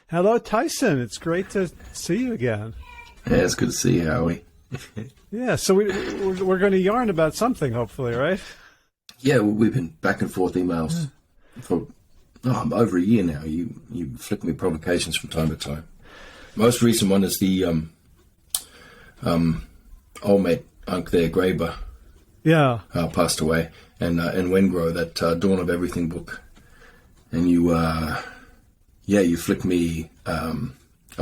Hello, Tyson. It's great to see you again. Yeah, it's good to see you, Howie. Yeah, so we're going to yarn about something, hopefully, right? Yeah, well, we've been back and forth emails for over a year now. You flick me provocations from time to time. Most recent one is the old mate Unc there, Graber. Yeah. Passed away, and Wengrow, that Dawn of Everything book. And you flicked me a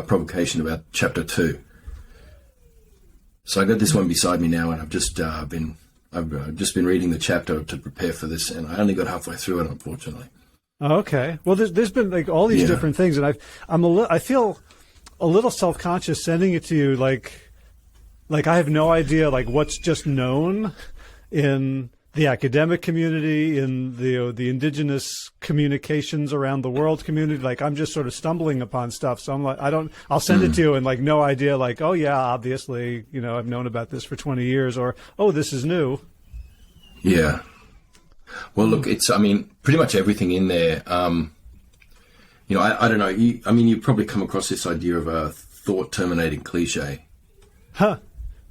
provocation about chapter 2. So I got this one beside me now, and I've just been reading the chapter to prepare for this, and I only got halfway through it, unfortunately. Oh, okay. Well, there's been like all these different things, and I feel a little self-conscious sending it to you, like I have no idea like what's just known in the academic community, in the Indigenous communications around the world community. Like I'm just sort of stumbling upon stuff. So I'm like, I'll send it to you and like no idea, like, oh yeah, obviously, I've known about this for 20 years, or, oh, this is new. Yeah. Well, look, pretty much everything in there. I don't know. You probably come across this idea of a thought-terminating cliche. Huh.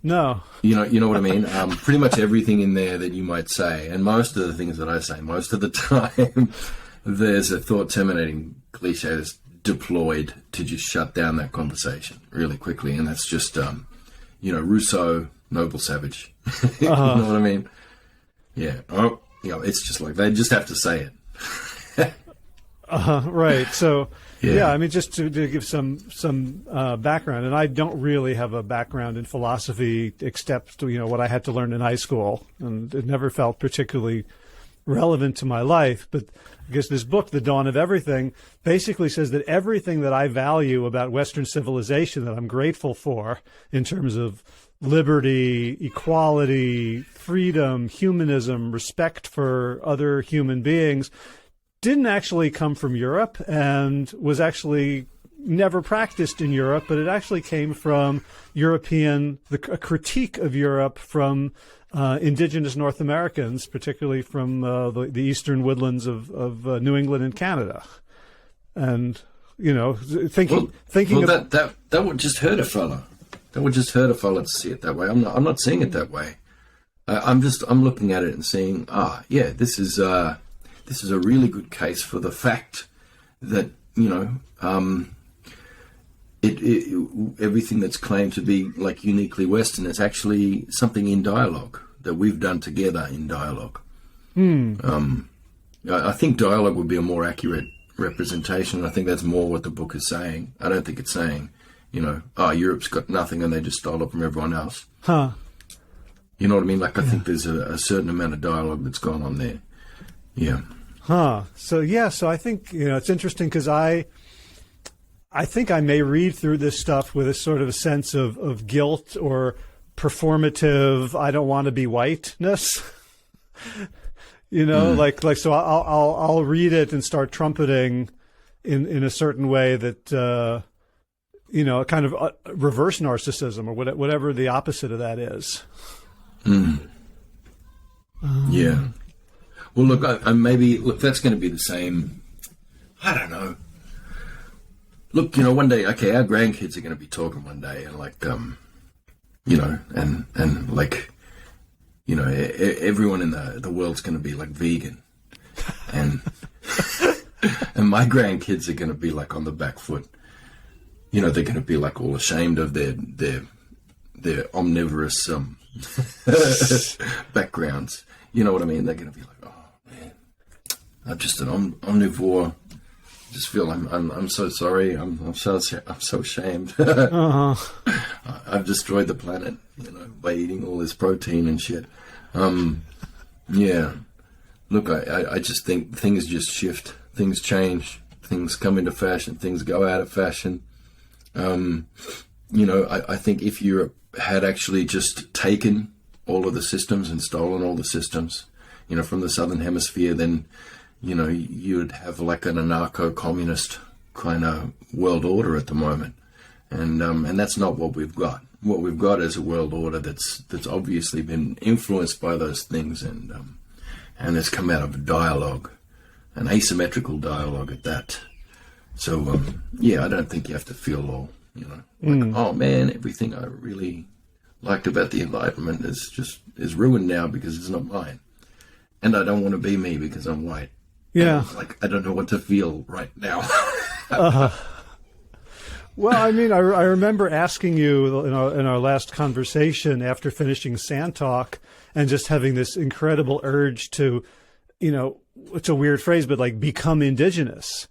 No. You know what I mean? Pretty much everything in there that you might say, and most of the things that I say, most of the time, there's a thought-terminating cliche that's deployed to just shut down that conversation really quickly, and that's just, Rousseau, noble savage. You know what I mean? Yeah. Oh, it's just like they just have to say it. Right. So. Yeah, just to give some background, and I don't really have a background in philosophy except what I had to learn in high school, and it never felt particularly relevant to my life. But I guess this book, The Dawn of Everything, basically says that everything that I value about Western civilization, that I'm grateful for in terms of liberty, equality, freedom, humanism, respect for other human beings, didn't actually come from Europe and was actually never practiced in Europe, but it actually came from a critique of Europe from indigenous North Americans, particularly from the eastern woodlands of New England and Canada. And, thinking that would just hurt a fella. That would just hurt a fella to see it that way. I'm not seeing it that way. I'm looking at it and seeing, this is a really good case for the fact that, everything that's claimed to be like uniquely Western is actually something in dialogue that we've done together in dialogue. I think dialogue would be a more accurate representation. I think that's more what the book is saying. I don't think it's saying, Europe's got nothing and they just stole it from everyone else. Huh. You know what I mean? Like, I think there's a certain amount of dialogue that's gone on there. Yeah. Huh. So I think, it's interesting because I think I may read through this stuff with a sort of a sense of guilt or performative, I don't want to be whiteness. So I'll read it and start trumpeting in a certain way that, kind of reverse narcissism or whatever the opposite of that is. Yeah. Well, look, that's going to be the same. I don't know. Look, one day, okay, our grandkids are going to be talking one day, and everyone in the world's going to be like vegan, and and my grandkids are going to be like on the back foot. They're going to be like all ashamed of their omnivorous backgrounds. You know what I mean? They're going to be like, I'm just an omnivore. I just feel I'm so sorry. I'm so ashamed. I've destroyed the planet, by eating all this protein and shit. Yeah. Look, I just think things just shift. Things change. Things come into fashion. Things go out of fashion. I think if Europe had actually just taken all of the systems and stolen all the systems, from the Southern Hemisphere, then you'd have like an anarcho-communist kind of world order at the moment, and that's not what we've got. What we've got is a world order that's obviously been influenced by those things, and has come out of a dialogue, an asymmetrical dialogue at that, So, yeah, I don't think you have to feel all, like, oh man, everything I really liked about the enlightenment is ruined now because it's not mine. And I don't want to be me because I'm white. Yeah. Like, I don't know what to feel right now. Well, I mean, I remember asking you in our last conversation after finishing Sand Talk and just having this incredible urge to, it's a weird phrase, but like become indigenous,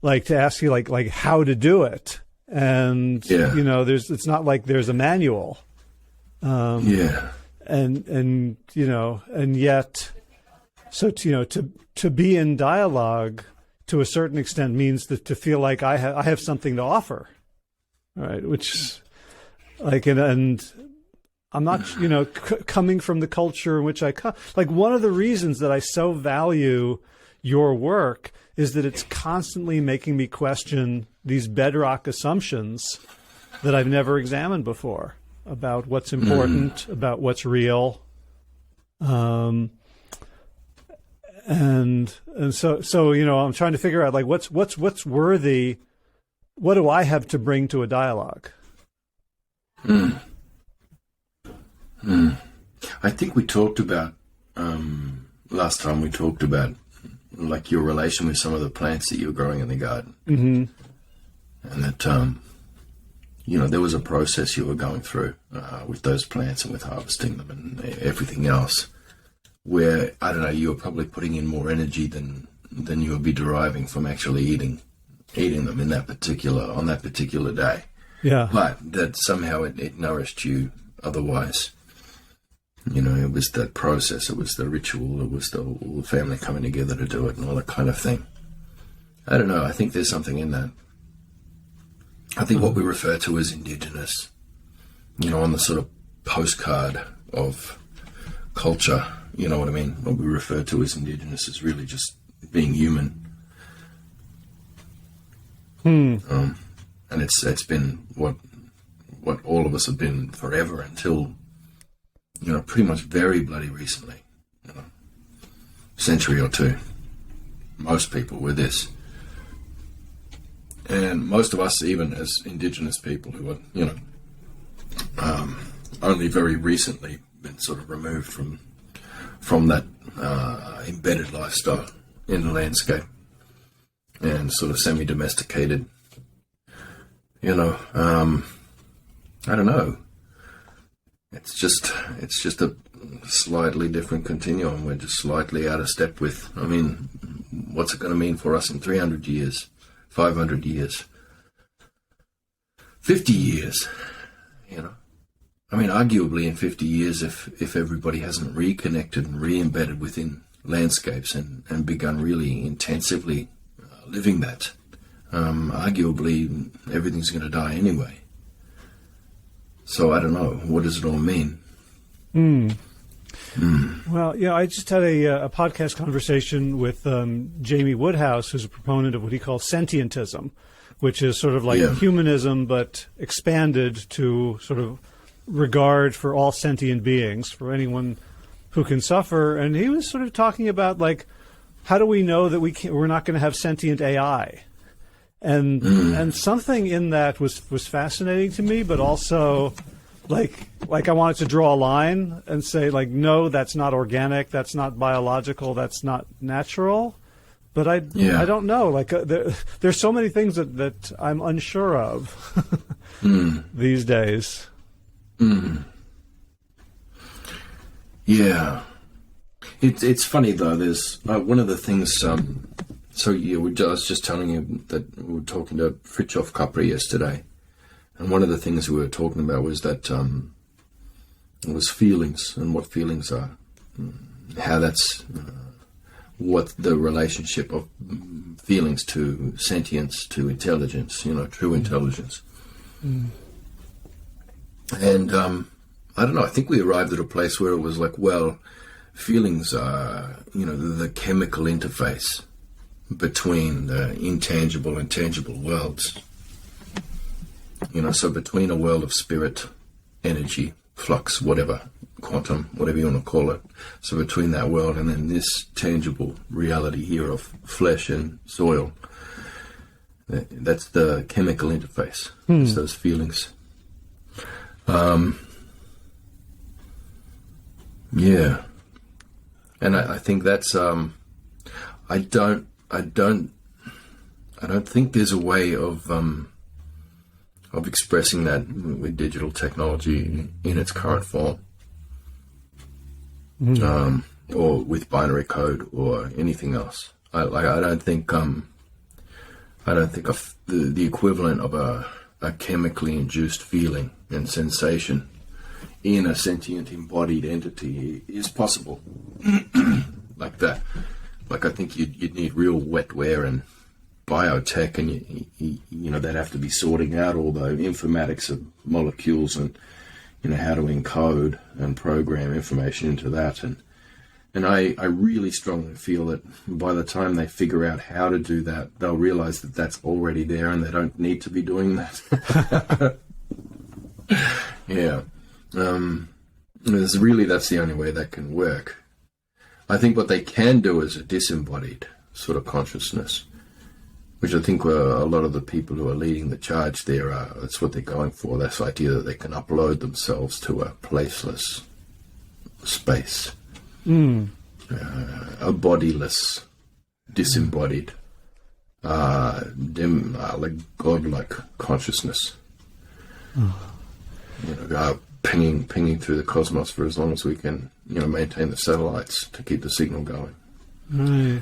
like to ask you like how to do it. And, it's not like there's a manual. And yet, so, to be in dialogue to a certain extent means that to feel like I have something to offer, right? Which, like, and I'm not, coming from the culture in which I come. Like, one of the reasons that I so value your work is that it's constantly making me question these bedrock assumptions that I've never examined before about what's important, about what's real. And so I'm trying to figure out like what's worthy. What do I have to bring to a dialogue? I think we talked about last time. We talked about like your relation with some of the plants that you were growing in the garden, and that there was a process you were going through with those plants and with harvesting them and everything else. Where, I don't know, you were probably putting in more energy than you would be deriving from actually eating them on that particular day. Yeah. But that somehow it nourished you otherwise. It was that process, it was the ritual, it was all the family coming together to do it and all that kind of thing. I don't know, I think there's something in that. I think what we refer to as Indigenous, on the sort of postcard of culture, you know what I mean? What we refer to as Indigenous is really just being human. And it's been what all of us have been forever until, pretty much very bloody recently, century or two. Most people were this. And most of us, even as Indigenous people who are, only very recently been sort of removed from that embedded lifestyle in the landscape and sort of semi-domesticated, I don't know. It's just a slightly different continuum. We're just slightly out of step with, what's it going to mean for us in 300 years, 500 years, 50 years, arguably in 50 years, if everybody hasn't reconnected and re-embedded within landscapes and begun really intensively living that, arguably everything's going to die anyway. So I don't know. What does it all mean? Well, I just had a podcast conversation with Jamie Woodhouse, who's a proponent of what he calls sentientism, which is sort of like humanism, but expanded to sort of regard for all sentient beings, for anyone who can suffer. And he was sort of talking about like, how do we know that we're not going to have sentient AI? And something in that was fascinating to me, but also like I wanted to draw a line and say like, no, that's not organic, that's not biological, that's not natural. But I don't know. Like there's so many things that I'm unsure of these days. Yeah, it's funny though. There's one of the things. I was just telling you that we were talking to Fritjof Capri yesterday, and one of the things we were talking about was that it was feelings and what feelings are, how that's what the relationship of feelings to sentience, to intelligence, true intelligence. And I don't know, I think we arrived at a place where it was like, well, feelings are, the chemical interface between the intangible and tangible worlds. So between a world of spirit, energy, flux, whatever, quantum, whatever you want to call it. So between that world and then this tangible reality here of flesh and soil. That's the chemical interface. It's those feelings. Yeah, and I think that's I don't think there's a way of expressing that with digital technology in its current form, or with binary code or anything else. I don't think the equivalent of a chemically induced feeling and sensation in a sentient embodied entity is possible. Like that. Like I think you'd need real wetware and biotech, and you know, they'd have to be sorting out all the informatics of molecules and, you know, how to encode and program information into that. And I really strongly feel that by the time they figure out how to do that, they'll realize that that's already there and they don't need to be doing that. Yeah. That's the only way that can work. I think what they can do is a disembodied sort of consciousness, which I think a lot of the people who are leading the charge there that's what they're going for. This idea that they can upload themselves to a placeless space, a bodiless, disembodied, like godlike consciousness. You know, pinging through the cosmos for as long as we can, you know, maintain the satellites to keep the signal going. Right.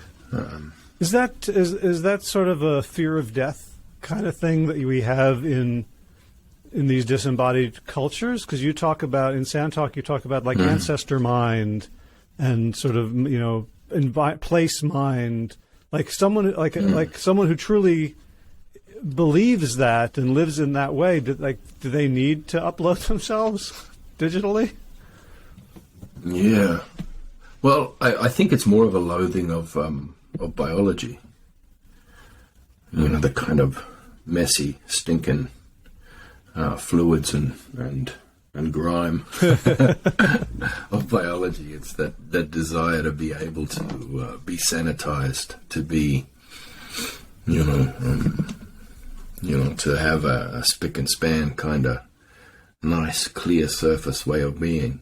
Is that sort of a fear of death kind of thing that we have in these disembodied cultures? Because you talk about, in Sand Talk, you talk about like ancestor mind and sort of, you know, place mind, like someone who truly believes that and lives in that way. Do they need to upload themselves digitally? Yeah. Well, I think it's more of a loathing of biology. You know, the kind of messy, stinking fluids and grime of biology. It's that desire to be able to be sanitized, to be, to have a spick and span kind of nice, clear surface way of being.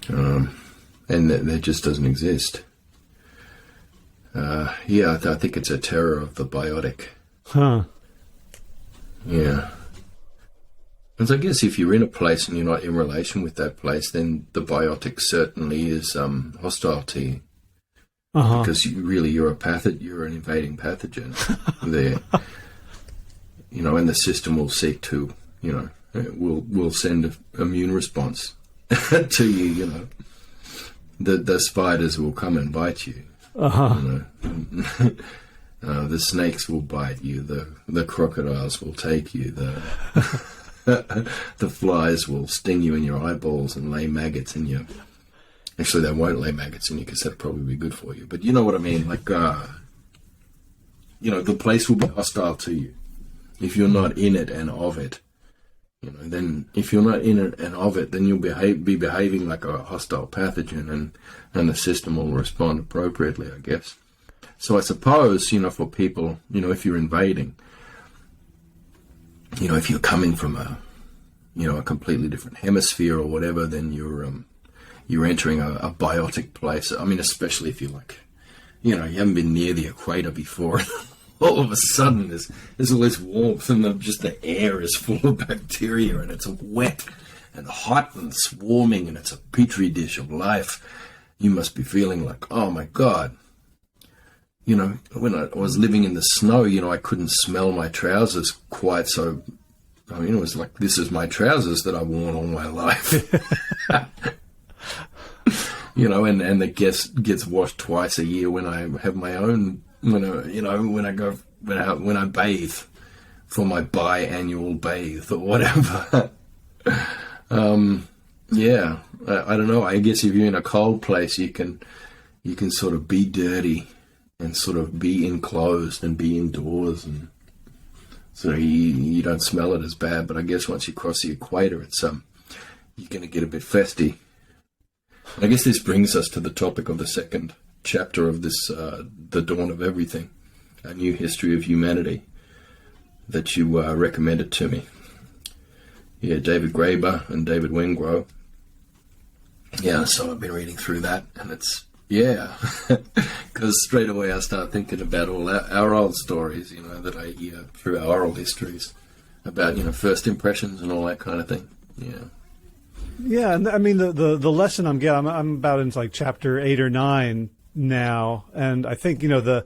And that just doesn't exist. I think it's a terror of the biotic. Huh. Yeah. And so I guess if you're in a place and you're not in relation with that place, then the biotic certainly is hostile to you. Uh-huh. Because you're an invading pathogen there. You know, and the system will seek to, you know, will send an immune response to you, you know. The spiders will come and bite you. Uh-huh. You know? The snakes will bite you. The crocodiles will take you. The flies will sting you in your eyeballs and lay maggots in you. Actually, they won't lay maggots in you because that'd probably be good for you. But you know what I mean? Like, the place will be hostile to you if you're not in it and of it. You know, then if you're not in it and of it, then you'll be behaving like a hostile pathogen, and the system will respond appropriately, I guess. So I suppose, you know, for people, you know, if you're invading, you know, if you're coming from a completely different hemisphere or whatever, then you're entering a biotic place. I mean, especially if you're like, you know, you haven't been near the equator before. All of a sudden, there's all this warmth, and the air is full of bacteria, and it's wet and hot and swarming, and it's a petri dish of life. You must be feeling like, oh my God. You know, when I was living in the snow, you know, I couldn't smell my trousers quite so. I mean, it was like, this is my trousers that I've worn all my life. You know, and it gets washed twice a year when I have my own. When I bathe for my biannual bathe or whatever. I don't know. I guess if you're in a cold place, you can sort of be dirty and sort of be enclosed and be indoors, and so you don't smell it as bad. But I guess once you cross the equator, it's you're going to get a bit festy. I guess this brings us to the topic of the second chapter of this, The Dawn of Everything, A New History of Humanity. that you recommended to me. Yeah, David Graeber and David Wengrow. Yeah, so I've been reading through that, and it's, yeah, because straight away I start thinking about all our old stories, you know, that I hear through our oral histories about, you know, first impressions and all that kind of thing. Yeah. Yeah, and I mean, the lesson I'm getting, I'm about into like chapter 8 or 9 now, and I think, you know,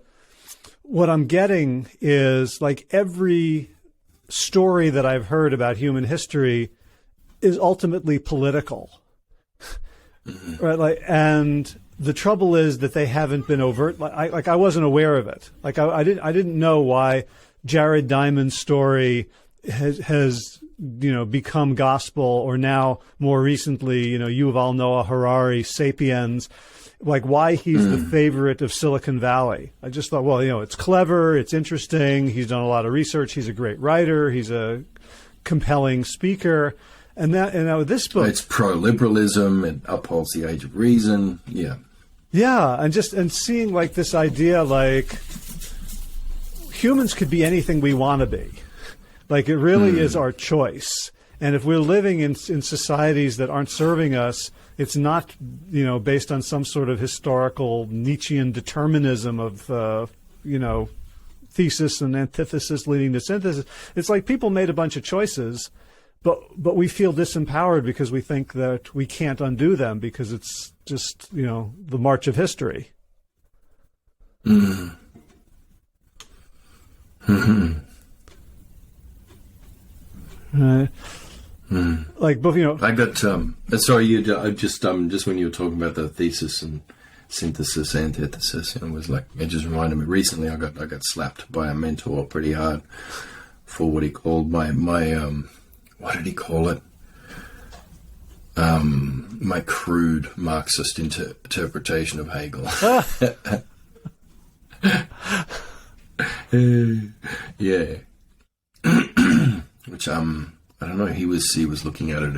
what I'm getting is like every story that I've heard about human history is ultimately political. Mm-hmm. Right, like, and the trouble is that they haven't been overt. Like I wasn't aware of it. Like I didn't know why Jared Diamond's story has you know become gospel, or now more recently, you know, Yuval Noah Harari, Sapiens. Like why he's the favorite of Silicon Valley. I just thought, well, you know, it's clever, it's interesting. He's done a lot of research. He's a great writer. He's a compelling speaker. And now with this book, it's pro-liberalism. It upholds the age of reason. Yeah, yeah, and seeing like this idea, like humans could be anything we want to be. Like it really is our choice. And if we're living in societies that aren't serving us, it's not, you know, based on some sort of historical Nietzschean determinism of, you know, thesis and antithesis leading to synthesis. It's like people made a bunch of choices. But we feel disempowered because we think that we can't undo them because it's just, you know, the march of history. Mm. Mm-hmm. Like, but you know, I got sorry, just when you were talking about the thesis and synthesis, antithesis, and it was like, it just reminded me. Recently, I got slapped by a mentor pretty hard for what he called my what did he call it? My crude Marxist interpretation of Hegel. Yeah. Which I don't know. He was looking at it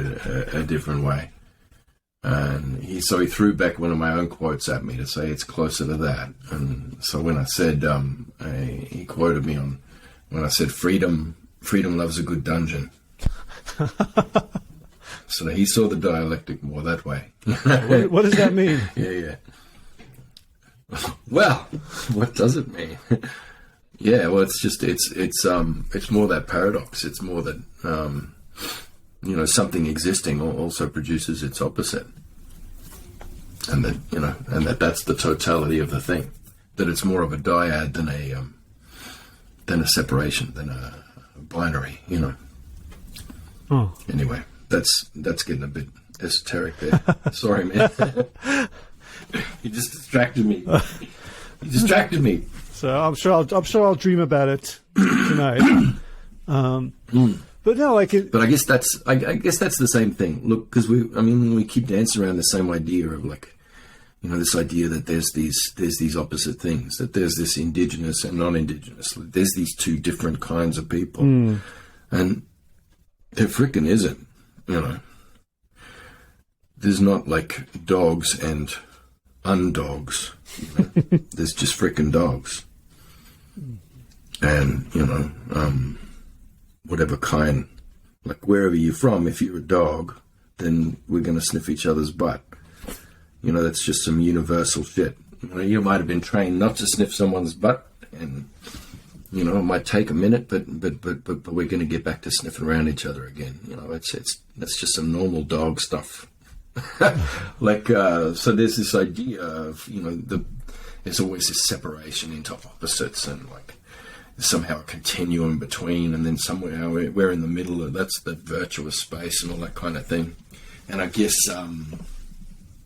a different way, and he threw back one of my own quotes at me to say it's closer to that. And so when I said, he quoted me on when I said freedom loves a good dungeon. So he saw the dialectic more that way. What does that mean? Yeah. Well, what does it mean? Yeah, well, it's more that paradox. It's more that you know, something existing also produces its opposite, and that, you know, and that's the totality of the thing. That it's more of a dyad than a separation, than a binary. You know. Oh. Anyway, that's getting a bit esoteric there. Sorry, man. You just distracted me. So I'm sure I'll dream about it tonight. But no, like it. But I guess that's the same thing. Look, because we keep dancing around the same idea of, like, you know, this idea that there's these opposite things, that there's this indigenous and non-indigenous. There's these two different kinds of people, and there frickin' isn't. You know, there's not like dogs and undogs. You know? There's just frickin' dogs, and you know, whatever kind, like wherever you're from, if you're a dog, then we're gonna sniff each other's butt. You know, that's just some universal shit. You know, you might have been trained not to sniff someone's butt, and you know, it might take a minute, but we're going to get back to sniffing around each other again. You know, that's just some normal dog stuff. Like, so there's this idea of, you know, there's always this separation into opposites, and like somehow a continuum between, and then somewhere we're in the middle of, that's the virtuous space and all that kind of thing. And I guess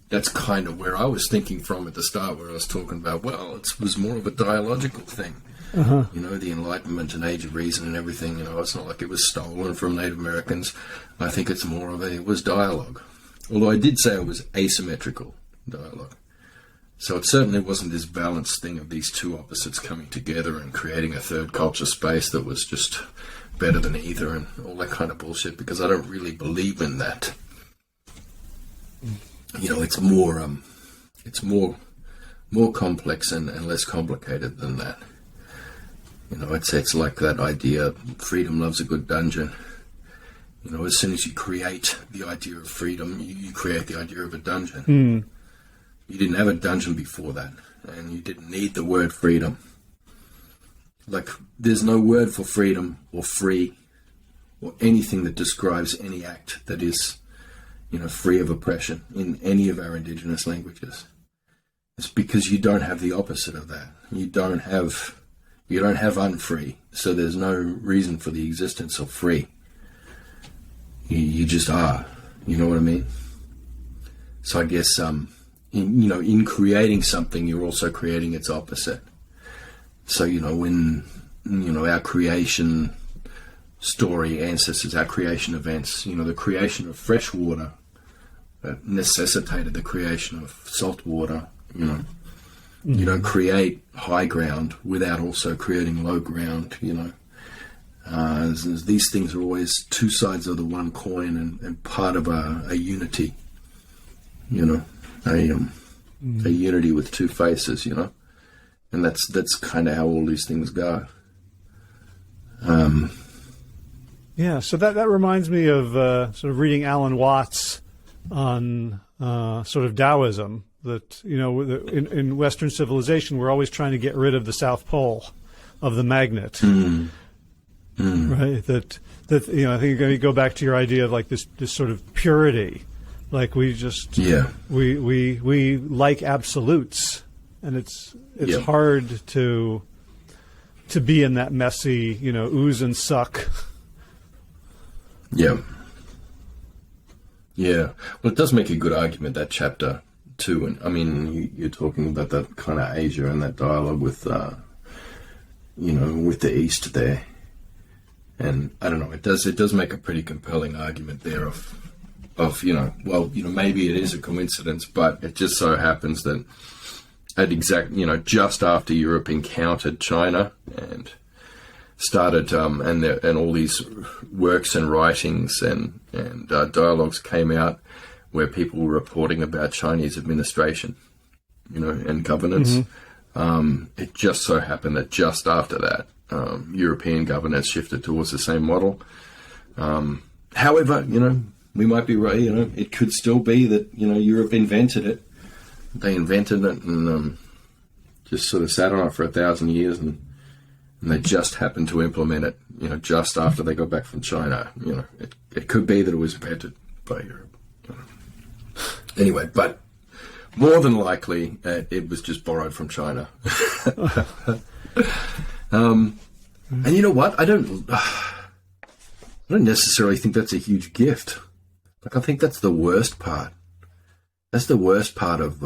that's kind of where I was thinking from at the start, where I was talking about, well, it was more of a dialogical thing. Uh-huh. You know, the Enlightenment and Age of Reason and everything, you know, it's not like it was stolen from Native Americans. I think it's more of it was dialogue. Although I did say it was asymmetrical dialogue. So it certainly wasn't this balanced thing of these two opposites coming together and creating a third culture space that was just better than either and all that kind of bullshit, because I don't really believe in that. You know, it's more complex and less complicated than that. You know, it's like that idea, freedom loves a good dungeon. You know, as soon as you create the idea of freedom, you create the idea of a dungeon. You didn't have a dungeon before that, and you didn't need the word freedom. Like, there's no word for freedom or free or anything that describes any act that is, you know, free of oppression in any of our Indigenous languages. It's because you don't have the opposite of that. You don't have unfree, so there's no reason for the existence of free. You just are. You know what I mean? So I guess, in creating something, you're also creating its opposite. So, you know, when, you know, our creation story, ancestors, our creation events, you know, the creation of fresh water necessitated the creation of salt water, you know. You don't create high ground without also creating low ground, you know. These things are always two sides of the one coin and part of a unity, you know, a unity with two faces, you know. And that's kind of how all these things go. Yeah, so that reminds me of sort of reading Alan Watts on sort of Taoism, that, you know, in Western civilization, we're always trying to get rid of the South Pole of the magnet. Right? That you know, I think you go back to your idea of like this sort of purity. Like we just we like absolutes, and it's hard to be in that messy, you know, ooze and suck. Yeah. Well, it does make a good argument, that chapter too. And I mean, you're talking about that kind of Asia and that dialogue with, you know, with the East there. And I don't know, it does make a pretty compelling argument there of, you know, well, you know, maybe it is a coincidence, but it just so happens that you know, just after Europe encountered China and started, and all these works and writings and dialogues came out where people were reporting about Chinese administration, you know, and governance. It just so happened that just after that, European governance shifted towards the same model. However, you know, we might be right. You know, it could still be that, you know, Europe invented it. They invented it and just sort of sat on it for 1,000 years, and they just happened to implement it, you know, just after they got back from China. You know, it could be that it was invented by Europe. You know. Anyway, but more than likely, it was just borrowed from China. And you know what? I don't necessarily think that's a huge gift. Like, I think that's the worst part. That's the worst part of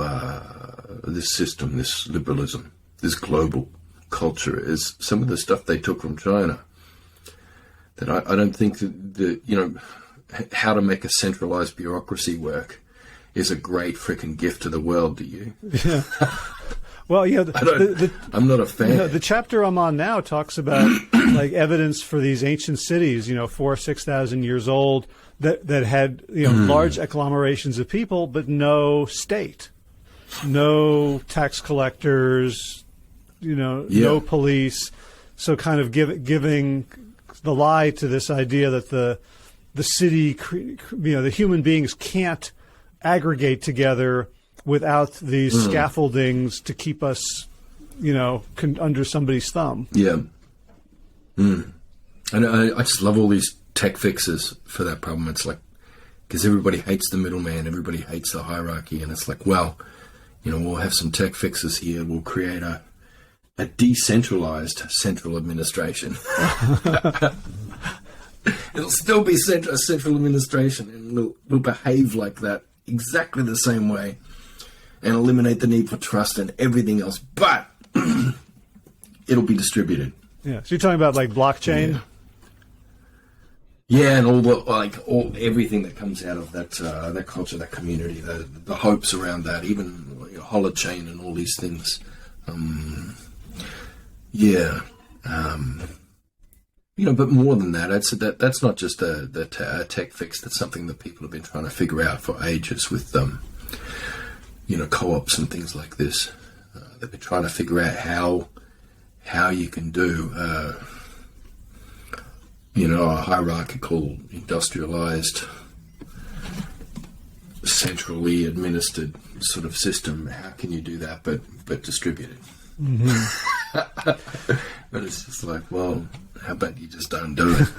this system, this liberalism, this global culture, is some of the stuff they took from China. That I don't think that you know, how to make a centralized bureaucracy work is a great freaking gift to the world, do you? Yeah. Well, yeah, I'm not a fan. You know, the chapter I'm on now talks about like evidence for these ancient cities, you know, 4,000-6,000 years old, that had, you know, large agglomerations of people, but no state, no tax collectors, you know, no police. So kind of giving the lie to this idea that the city, you know, the human beings can't aggregate together without these scaffoldings to keep us, you know, under somebody's thumb. Yeah. And I just love all these tech fixes for that problem. It's like, because everybody hates the middleman, everybody hates the hierarchy, and it's like, well, you know, we'll have some tech fixes here, we'll create a decentralized central administration. It'll still be a central administration, and we'll behave like that exactly the same way, and eliminate the need for trust and everything else, but it'll be distributed. Yeah. So you're talking about like blockchain? Yeah, and all everything that comes out of that culture, that community, the hopes around that, even, you know, holochain and all these things. You know, but more than that, I'd say that's not just a tech fix. That's something that people have been trying to figure out for ages with, you know, co-ops and things like this. They've been trying to figure out how you can do, a hierarchical, industrialized, centrally administered sort of system. How can you do that, but distributed? Mm-hmm. But it's just like, well, how about you just don't do it?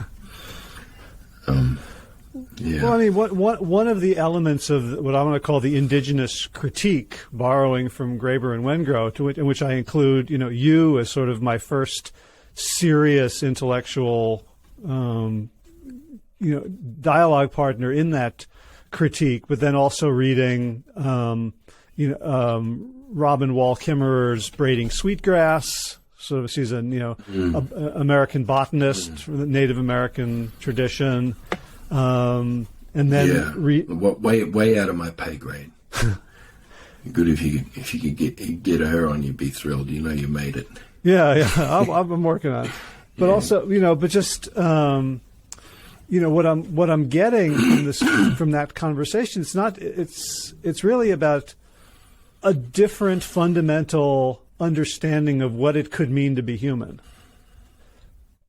Yeah. Well, I mean, one of the elements of what I want to call the Indigenous critique, borrowing from Graeber and Wengrow, in which I include, you as sort of my first serious intellectual, dialogue partner in that critique, but then also reading, Robin Wall Kimmerer's Braiding Sweetgrass. So she's a American botanist from the Native American tradition. And then way out of my pay grade. Good if you could get her on, you'd be thrilled. You made it. Yeah, I'm working on it. But also, but just what I'm getting from that conversation, it's really about a different fundamental understanding of what it could mean to be human.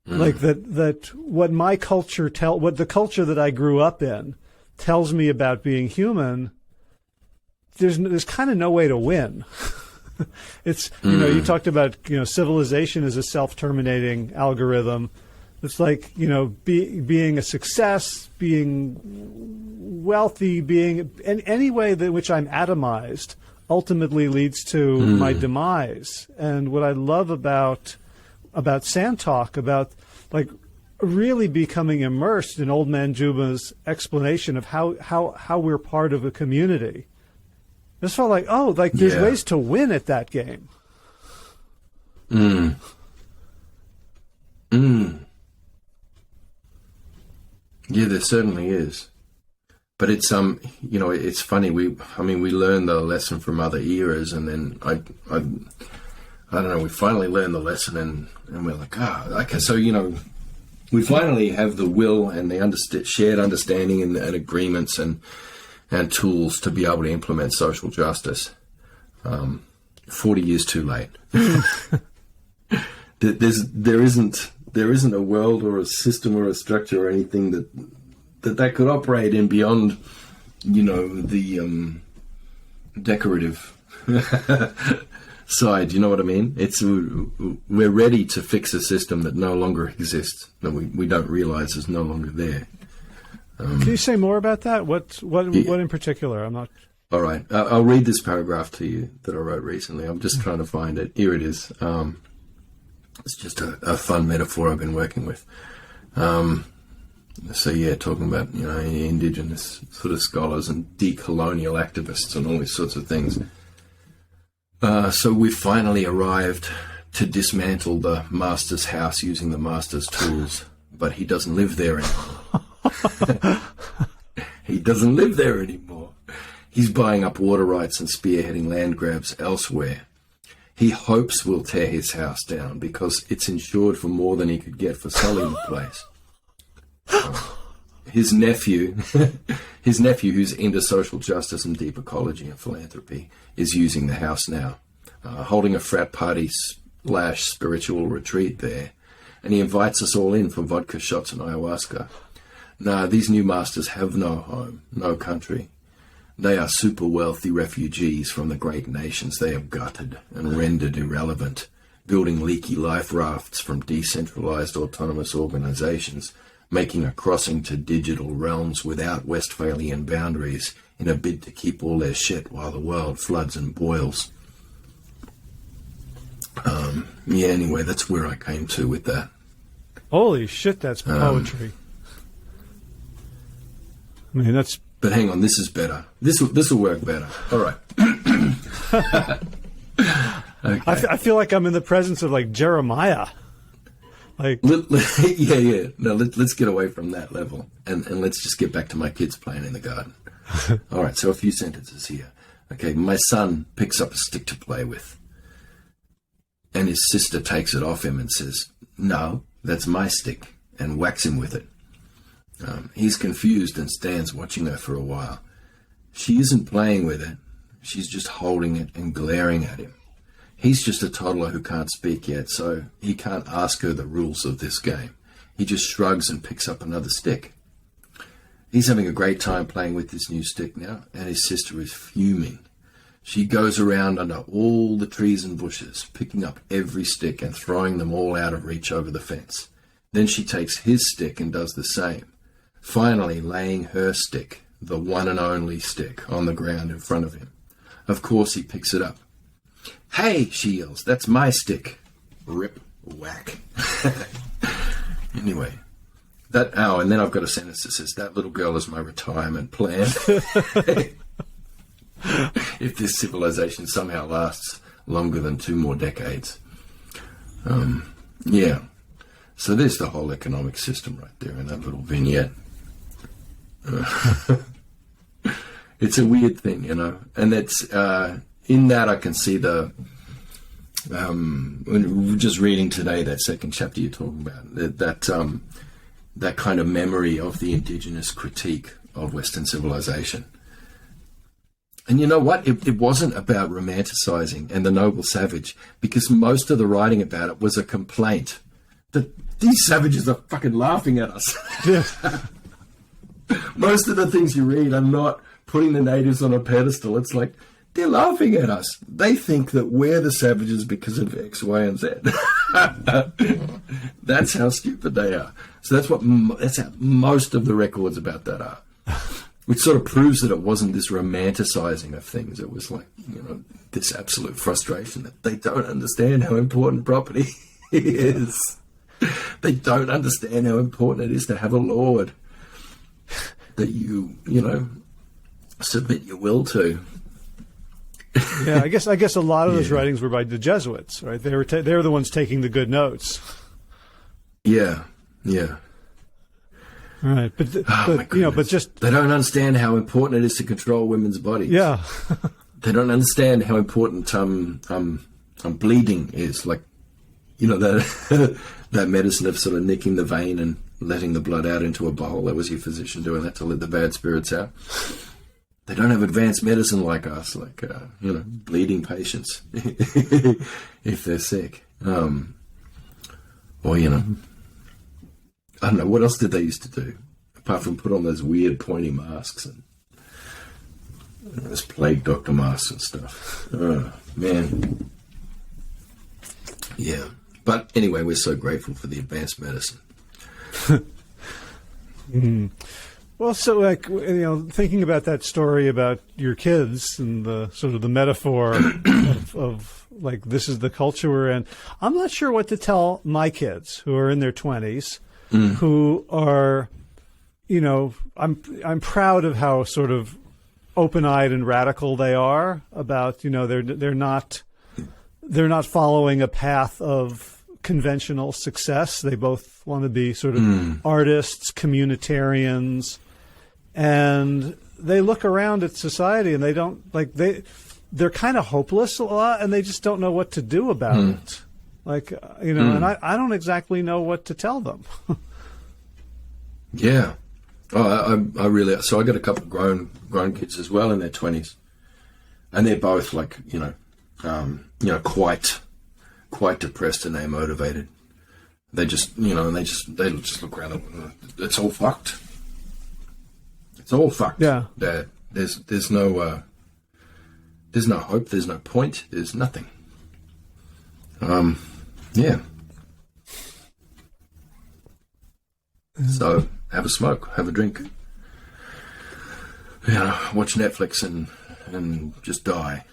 Like that what my culture what the culture that I grew up in tells me about being human, there's kind of no way to win. It's, you talked about, civilization as a self-terminating algorithm. It's like, being a success, being wealthy, being any way in which I'm atomized ultimately leads to my demise. And what I love about Sand Talk, about like really becoming immersed in Old Man Juba's explanation of how we're part of a community. It just felt like, there's ways to win at that game. Yeah, there certainly is. But it's it's funny. We learn the lesson from other eras, and then I don't know. We finally learned the lesson, and we're like, okay. So we finally have the will and the shared understanding and agreements and tools to be able to implement social justice. 40 years too late. There isn't a world or a system or a structure or anything that could operate in beyond, the decorative side. You know what I mean? We're ready to fix a system that no longer exists, that we don't realize is no longer there. Can you say more about that? What in particular? I'm not. All right, I'll read this paragraph to you that I wrote recently. I'm just trying to find it. Here it is. It's just a fun metaphor I've been working with. Talking about Indigenous sort of scholars and decolonial activists and all these sorts of things. So we finally arrived to dismantle the master's house using the master's tools, but he doesn't live there anymore. He doesn't live there anymore. He's buying up water rights and spearheading land grabs elsewhere. He hopes we'll tear his house down because it's insured for more than he could get for selling the place. His nephew, who's into social justice and deep ecology and philanthropy, is using the house now, holding a frat party / spiritual retreat there, and he invites us all in for vodka shots and ayahuasca. Nah, these new masters have no home, no country. They are super wealthy refugees from the great nations they have gutted and rendered irrelevant, building leaky life rafts from decentralized autonomous organizations, making a crossing to digital realms without Westphalian boundaries in a bid to keep all their shit while the world floods and boils. Anyway, that's where I came to with that. Holy shit, that's poetry. I mean, that's... But hang on, this is better. This will work better. All right. Okay. I feel like I'm in the presence of like Jeremiah. Like, yeah. No, let's get away from that level and let's just get back to my kids playing in the garden. All right. So a few sentences here. Okay. My son picks up a stick to play with, and his sister takes it off him and says, "No, that's my stick," and whacks him with it. He's confused and stands watching her for a while. She isn't playing with it. She's just holding it and glaring at him. He's just a toddler who can't speak yet, so he can't ask her the rules of this game. He just shrugs and picks up another stick. He's having a great time playing with this new stick now, and his sister is fuming. She goes around under all the trees and bushes, picking up every stick and throwing them all out of reach over the fence. Then she takes his stick and does the same, finally laying her stick, the one and only stick, on the ground in front of him. Of course he picks it up. "Hey," she yells, "that's my stick." Rip, whack. Anyway, and then I've got a sentence that says, "That little girl is my retirement plan." If this civilization somehow lasts longer than 2 more decades. Yeah. So there's the whole economic system right there in that little vignette. It's a weird thing, you know, and that's in that I can see the when we're just reading today that second chapter you're talking about, that kind of memory of the Indigenous critique of Western civilization. And you know what? It wasn't about romanticizing and the noble savage, because most of the writing about it was a complaint that these savages are fucking laughing at us. Yeah. Most of the things you read are not putting the natives on a pedestal. It's like, they're laughing at us. They think that we're the savages because of X, Y, and Z. That's how stupid they are. So that's how most of the records about that are. Which sort of proves that it wasn't this romanticizing of things. It was like, you know, this absolute frustration that they don't understand how important property is. They don't understand how important it is to have a lord that you know, submit your will to. Yeah, I guess a lot of those writings were by the Jesuits, right? They were the ones taking the good notes. Yeah, yeah. Right, but you know, but just they don't understand how important it is to control women's bodies. Yeah, they don't understand how important bleeding is. Like, you know, that that medicine of sort of nicking the vein and letting the blood out into a bowl. That was your physician doing that to let the bad spirits out. They don't have advanced medicine like us, like you know, bleeding patients if they're sick, or you know. I don't know, what else did they used to do? Apart from put on those weird pointy masks and those plague doctor masks and stuff. Oh, man. Yeah. But anyway, we're so grateful for the advanced medicine. Well, so like, you know, thinking about that story about your kids and the sort of the metaphor of like, this is the culture we're in. I'm not sure what to tell my kids who are in their 20s. Who are, you know, I'm proud of how sort of open-eyed and radical they are about, you know, they're not following a path of conventional success. They both want to be sort of artists, communitarians, and they look around at society and they don't they're kind of hopeless a lot, and they just don't know what to do about it. Like, you know, and I don't exactly know what to tell them. Yeah. Oh, I really, so I got a couple of grown kids as well in their 20s. And they're both like, you know, quite depressed and amotivated. They just, you know, and they just look around and it's all fucked. It's all fucked. Yeah. Dad. There's no hope, there's no point, there's nothing. Yeah. So have a smoke, have a drink, you know, watch Netflix and just die.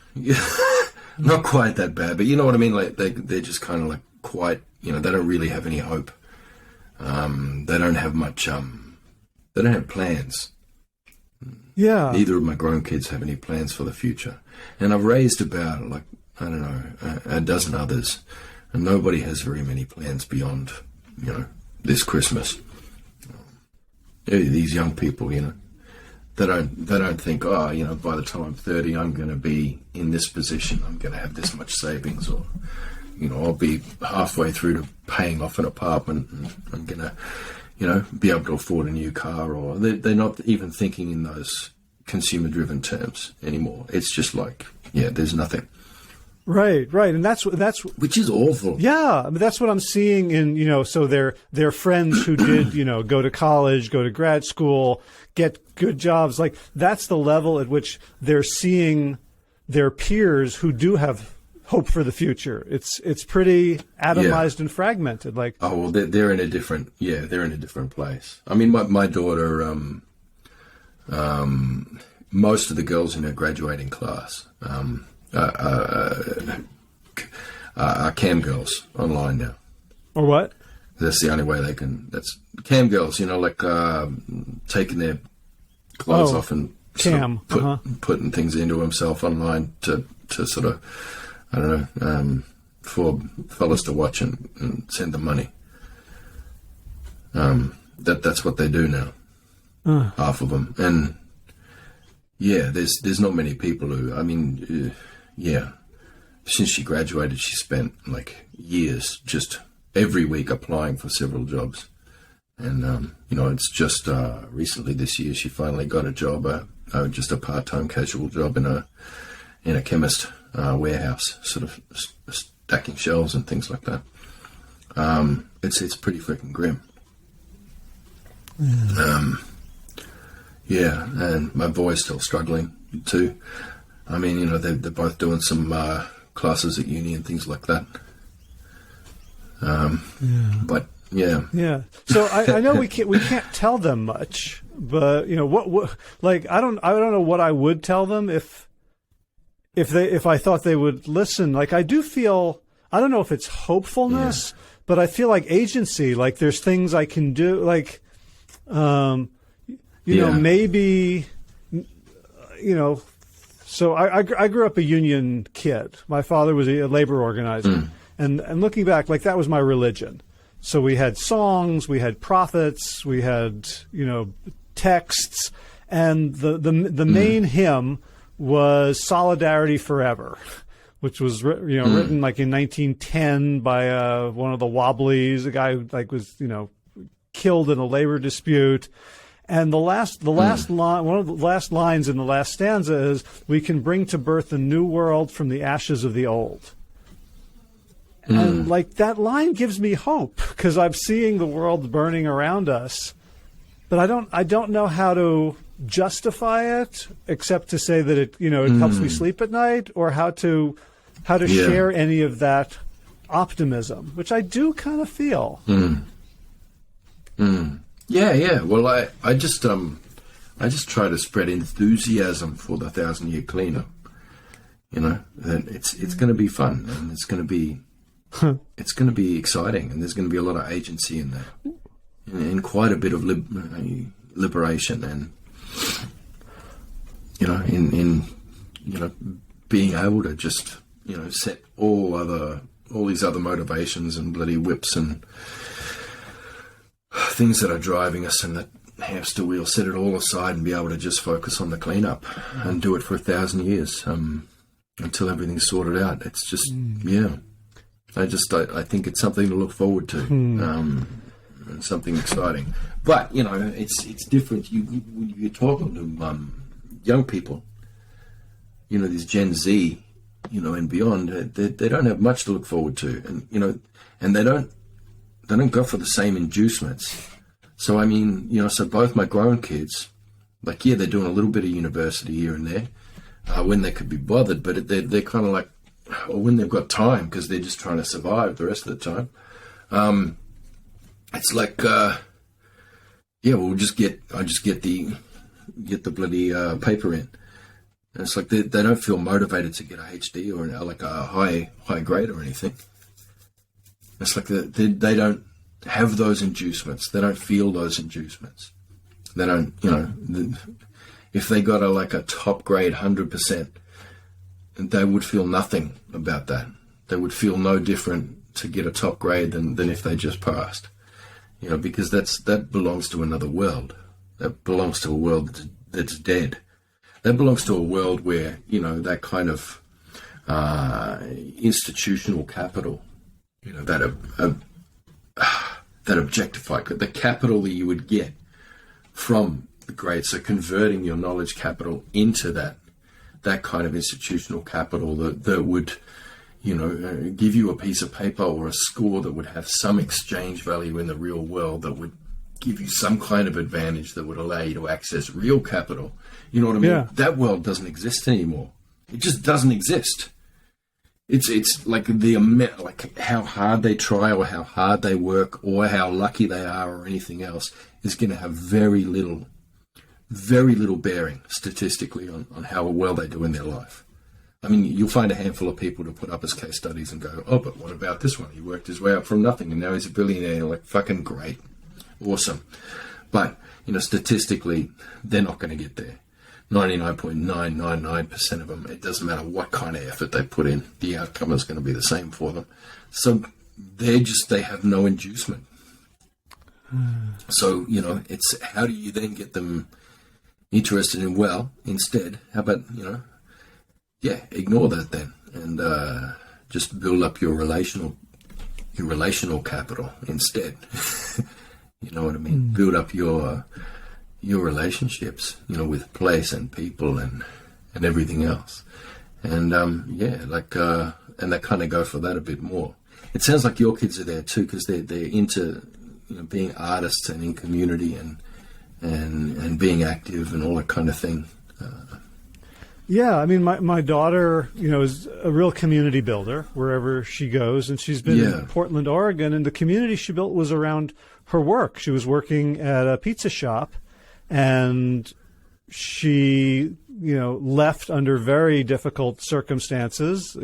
Not quite that bad, but you know what I mean? Like they're just kind of like quite, you know, they don't really have any hope. They don't have much, they don't have plans. Yeah. Neither of my grown kids have any plans for the future. And I've raised about, like, I don't know, a dozen others. And nobody has very many plans beyond, you know, this Christmas. These young people, you know, they don't think, oh, you know, by the time I'm 30, I'm going to be in this position. I'm going to have this much savings, or, you know, I'll be halfway through to paying off an apartment and I'm going to, you know, be able to afford a new car. Or they're not even thinking in those consumer-driven terms anymore. It's just like, yeah, there's nothing. Right, and that's which is awful. Yeah, I mean, that's what I'm seeing in so their friends who did go to college, go to grad school, get good jobs. Like that's the level at which they're seeing their peers who do have hope for the future. It's pretty atomized and fragmented. Like, oh well, they're in a different place. I mean, my daughter, most of the girls in her graduating class are cam girls online now. Or what? That's the only way they can. That's cam girls. Like taking their clothes off and cam putting things into himself online to sort of, I don't know, for fellas to watch and send them money. That's what they do now. Half of them. And yeah, there's not many people who, I mean, since she graduated, she spent like years just every week applying for several jobs. And, it's just recently this year she finally got a job, just a part-time casual job in a chemist warehouse, sort of stacking shelves and things like that. It's pretty freaking grim. And my boy's still struggling too. I mean, they're both doing some classes at uni and things like that. But yeah. So I know we can't tell them much, but what like I don't know what I would tell them if I thought they would listen. Like I do feel, I don't know if it's hopefulness, but I feel like agency. Like there's things I can do. Like maybe So I grew up a union kid. My father was a labor organizer. And looking back, like that was my religion. So we had songs, we had prophets, we had, texts, and the main hymn was Solidarity Forever, which was, written like in 1910 by one of the Wobblies, a guy who was, killed in a labor dispute. And the last line, one of the last lines in the last stanza is, "We can bring to birth a new world from the ashes of the old." And like that line gives me hope because I'm seeing the world burning around us, but I don't know how to justify it except to say that it helps me sleep at night, or how to share any of that optimism, which I do kind of feel. Yeah. Well, I just try to spread enthusiasm for the 1,000-year cleanup. And it's going to be fun, and it's going to be exciting, and there's going to be a lot of agency in that, and quite a bit of liberation, and in being able to just set all these other motivations and bloody whips and things that are driving us and that hamster wheel, set it all aside and be able to just focus on the cleanup and do it for 1,000 years until everything's sorted out. It's just I think it's something to look forward to, and something exciting. But it's different. You're talking to young people, these Gen Z, and beyond. They don't have much to look forward to, and they don't go for the same inducements. So I mean, so both my grown kids, they're doing a little bit of university here and there when they could be bothered, but they're kind of like, or when they've got time, because they're just trying to survive the rest of the time. It's like, we'll just get the bloody paper in. And it's like they don't feel motivated to get a HD or like a high grade or anything. It's like they don't have those inducements. They don't feel those inducements. They don't, if they got a top grade 100%, they would feel nothing about that. They would feel no different to get a top grade than if they just passed. Because that belongs to another world. That belongs to a world that's dead. That belongs to a world where, that kind of institutional capital, that objectified, the capital that you would get from the grades, so converting your knowledge capital into that kind of institutional capital that would give you a piece of paper or a score that would have some exchange value in the real world, that would give you some kind of advantage, that would allow you to access real capital. You know what I mean? Yeah. That world doesn't exist anymore. It just doesn't exist. It's like the amount, like how hard they try or how hard they work or how lucky they are or anything else is going to have very little bearing statistically on how well they do in their life. I mean, you'll find a handful of people to put up as case studies and go, oh, but what about this one? He worked his way up from nothing and now he's a billionaire. You're like, fucking great. Awesome. But, statistically, they're not going to get there. 99.999% of them, it doesn't matter what kind of effort they put in, the outcome is going to be the same for them. So they have no inducement. So, it's how do you then get them interested in, well, instead, how about, ignore that then and just build up your relational capital instead. You know what I mean? Build up your relationships, with place and people and everything else. And and they kind of go for that a bit more. It sounds like your kids are there too, because they're into being artists and in community and being active and all that kind of thing. Yeah, I mean, my daughter, is a real community builder wherever she goes, and she's been in Portland, Oregon, and the community she built was around her work. She was working at a pizza shop, and she, left under very difficult circumstances.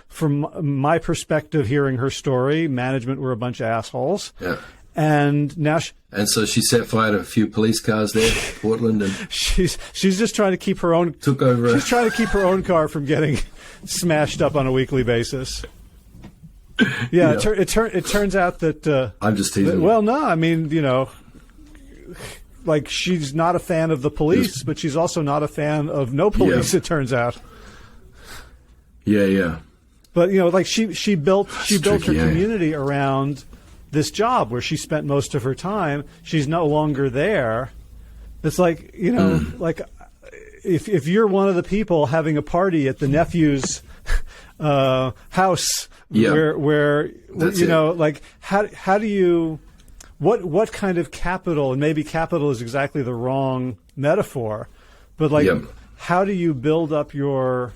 From my perspective, hearing her story, management were a bunch of assholes. Yeah. And now and so she set fire to a few police cars there in Portland, and she's just trying to keep her own took over. She's trying to keep her own car from getting smashed up on a weekly basis. Yeah, it turns out that I'm just teasing. Well, no, I mean, like she's not a fan of the police, but she's also not a fan of no police. It turns out. Yeah. But like she built her community yeah. around this job where she spent most of her time. She's no longer there. It's like, like if you're one of the people having a party at the nephew's house where like how do you, what kind of capital, and maybe capital is exactly the wrong metaphor, but like how do you build up your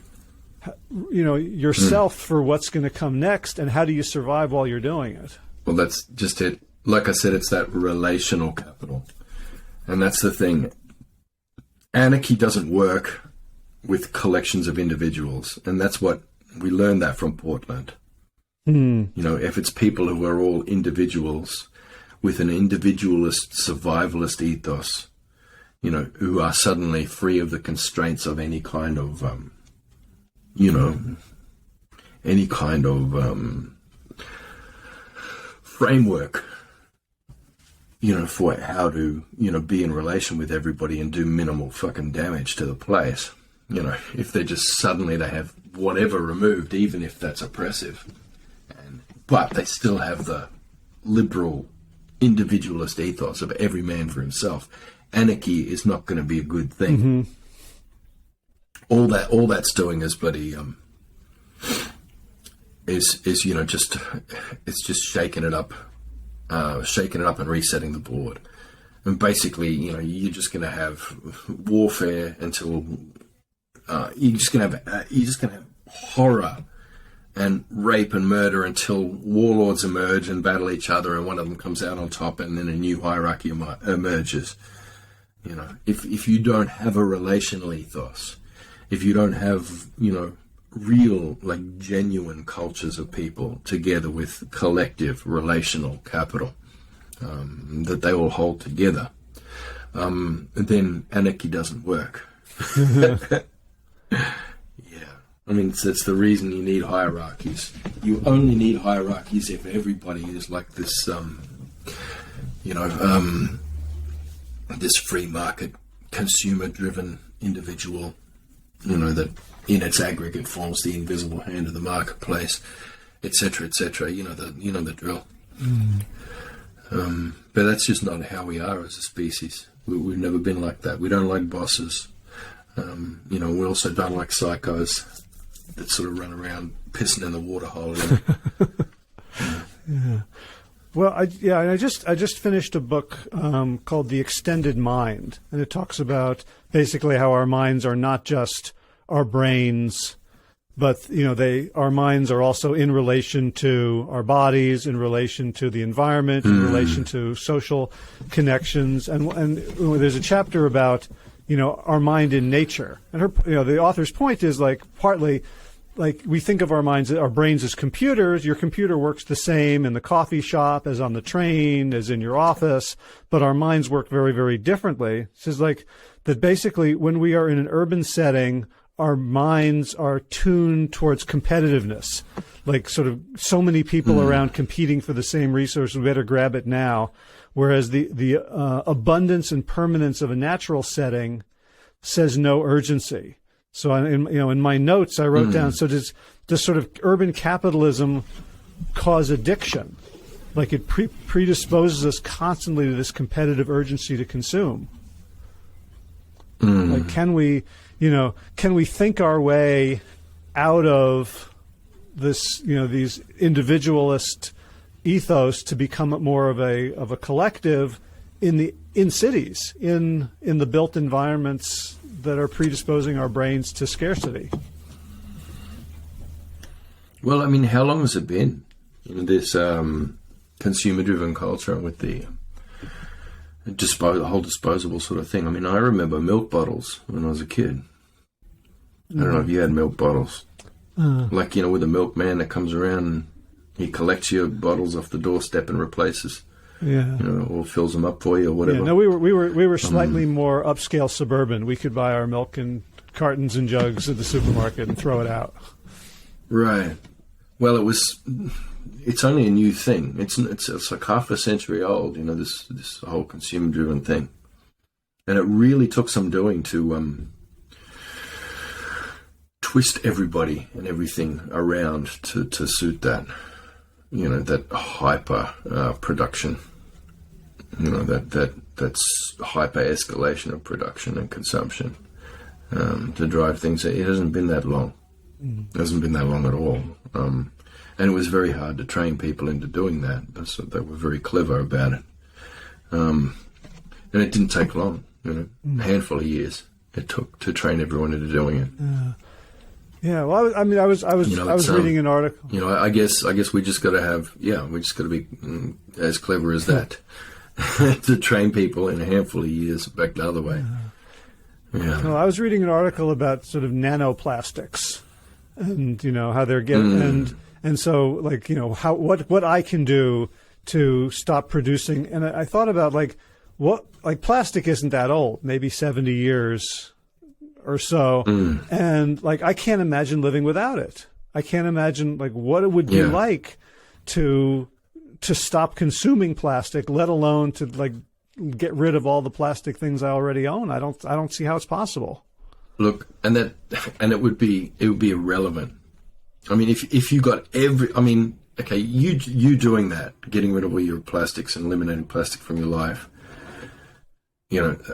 yourself for what's going to come next, and how do you survive while you're doing it? Well, that's just it. Like I said, it's that relational capital. And that's the thing. Anarchy doesn't work with collections of individuals. And that's what we learned that from Portland. If it's people who are all individuals with an individualist, survivalist ethos, who are suddenly free of the constraints of any kind of, framework, for how to, be in relation with everybody and do minimal fucking damage to the place. If they're just suddenly they have whatever removed, even if that's oppressive, but they still have the liberal individualist ethos of every man for himself. Anarchy is not going to be a good thing. All that's doing is bloody is it's just shaking it up and resetting the board. And basically, you're just going to have warfare until you're just going to have horror and rape and murder until warlords emerge and battle each other, and one of them comes out on top, and then a new hierarchy emerges. If you don't have a relational ethos, if you don't have real, like, genuine cultures of people together with collective relational capital that they all hold together, then anarchy doesn't work. I mean, it's the reason you need hierarchies. You only need hierarchies if everybody is like this, this free market, consumer-driven individual, that in its aggregate forms the invisible hand of the marketplace, etc., etc. The drill. But that's just not how we are as a species. We've never been like that. We don't like bosses. We also don't like psychos that sort of run around pissing in the water hole. Yeah. Well, I just finished a book called The Extended Mind, and it talks about basically how our minds are not just our brains, but our minds are also in relation to our bodies, in relation to the environment, in relation to social connections, and there's a chapter about our mind in nature, and the author's point is partly. We think of our brains as computers. Your computer works the same in the coffee shop as on the train, as in your office, but our minds work very, very differently. It says that basically when we are in an urban setting, our minds are tuned towards competitiveness. Sort of so many people around competing for the same resource, we better grab it now. Whereas the abundance and permanence of a natural setting says no urgency. So in my notes, I wrote down, so does sort of urban capitalism cause addiction? It predisposes us constantly to this competitive urgency to consume. Can we think our way out of this, these individualist ethos to become more of a collective in cities, in the built environments that are predisposing our brains to scarcity? Well, how long has it been? This consumer-driven culture with the whole disposable sort of thing. I remember milk bottles when I was a kid. I don't know if you had milk bottles. With the milkman that comes around and he collects your bottles off the doorstep and replaces. Yeah, or fills them up for you or whatever. Yeah, no, we were slightly more upscale suburban. We could buy our milk in cartons and jugs at the supermarket and throw it out. Right. Well, it's only a new thing. It's like half a century old. This whole consumer-driven thing, and it really took some doing to twist everybody and everything around to suit that. That hyper production, that's hyper escalation of production and consumption to drive things. It hasn't been that long. It hasn't been that long at all. And it was very hard to train people into doing that. So they were very clever about it. And it didn't take long, a handful of years it took to train everyone into doing it. Yeah, well, I was reading an article. I guess we just got to be as clever as that to train people in a handful of years back the other way. Yeah. Well, I was reading an article about sort of nanoplastics, and how they're getting and so what I can do to stop producing. And I thought about plastic isn't that old, maybe 70 years. Or so, and I can't imagine living without it. I can't imagine what it would be like to stop consuming plastic, let alone to get rid of all the plastic things I already own. I don't see how it's possible. Look, and it would be irrelevant. If you got okay, you doing that, getting rid of all your plastics and eliminating plastic from your life.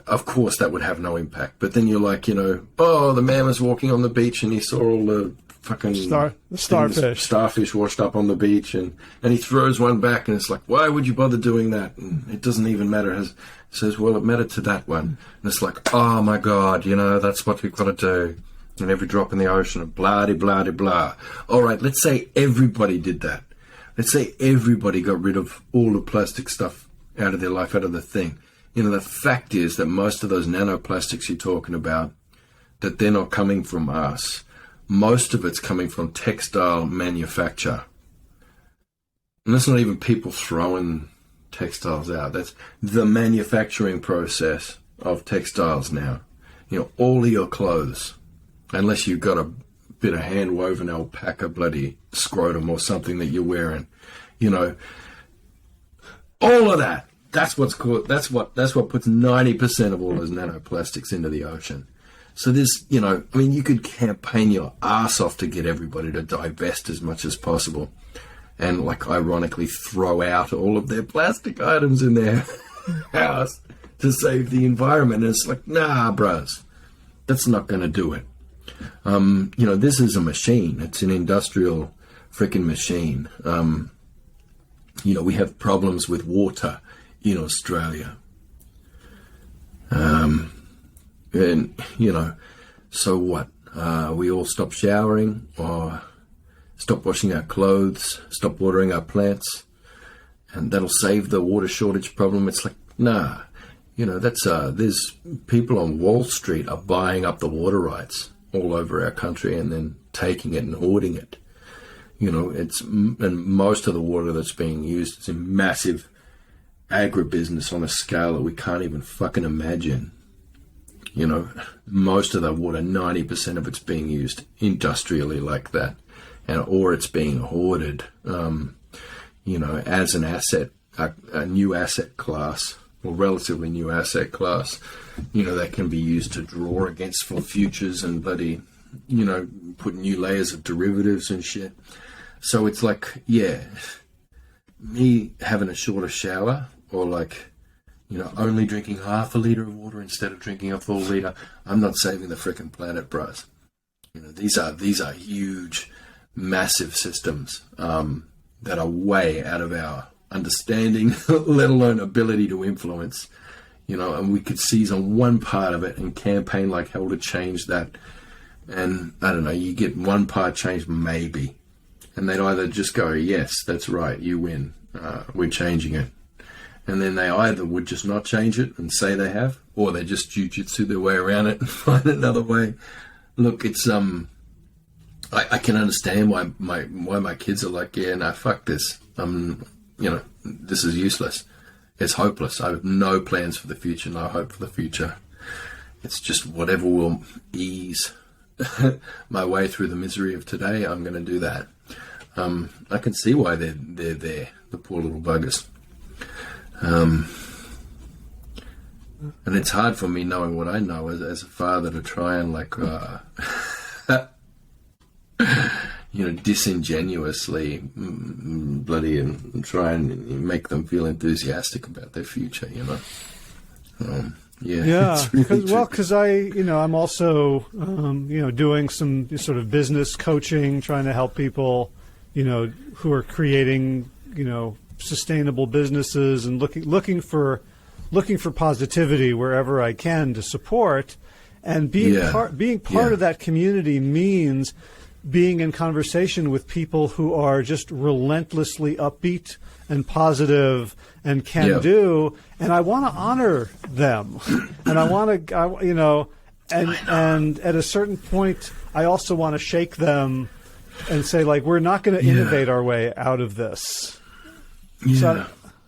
Of course that would have no impact. But then you're the man was walking on the beach and he saw all the fucking starfish washed up on the beach, and he throws one back, and it's why would you bother doing that? And it doesn't even matter. It says, well, it mattered to that one. And it's oh my God, that's what we've got to do. And every drop in the ocean, blah, de, blah, de, blah. All right, let's say everybody did that. Let's say everybody got rid of all the plastic stuff out of their life, out of the thing. The fact is that most of those nanoplastics you're talking about, that they're not coming from us. Most of it's coming from textile manufacture. And that's not even people throwing textiles out. That's the manufacturing process of textiles now. All of your clothes, unless you've got a bit of hand-woven alpaca bloody scrotum or something that you're wearing, all of that. That's what puts 90% of all those nanoplastics into the ocean. So there's, you could campaign your ass off to get everybody to divest as much as possible, and ironically throw out all of their plastic items in their house to save the environment. And it's nah, bros, that's not going to do it. You know, this is a machine. It's an industrial freaking machine. You know, we have problems with water in Australia. And, you know, so what? We all stop showering or stop washing our clothes, stop watering our plants, and that'll save the water shortage problem. It's like, nah. You know, that's there's people on Wall Street are buying up the water rights all over our country and then taking it and hoarding it. You know, and most of the water that's being used is in massive agribusiness on a scale that we can't even fucking imagine. You know, most of the water, 90% of it's being used industrially like that, or it's being hoarded, you know, as an asset, a new asset class, or relatively new asset class, you know, that can be used to draw against for futures and bloody, you know, put new layers of derivatives and shit. So it's like, yeah, me having a shorter shower, or like, you know, only drinking half a litre of water instead of drinking a full litre, I'm not saving the frickin' planet, bros. You know, these are huge, massive systems that are way out of our understanding, let alone ability to influence. You know, and we could seize on one part of it and campaign like hell to change that. And I don't know, you get one part changed, maybe. And they'd either just go, yes, that's right, you win, we're changing it. And then they either would just not change it and say they have, or they just jujitsu their way around it and find another way. Look, it's I can understand why my kids are like, yeah, no, fuck this. You know, this is useless. It's hopeless. I have no plans for the future, no hope for the future. It's just whatever will ease my way through the misery of today, I'm going to do that. I can see why they're there, the poor little buggers. And it's hard for me, knowing what I know as a father, to try and like, you know, disingenuously bloody and try and make them feel enthusiastic about their future, you know. Yeah, because I'm also, you know, doing some sort of business coaching, trying to help people, you know, who are creating, you know, sustainable businesses and looking for positivity wherever I can to support, and being part of that community means being in conversation with people who are just relentlessly upbeat and positive and can do, and I want to honor them, and I want to, you know, and at a certain point, I also want to shake them and say, like, we're not going to innovate our way out of this. Yeah, so,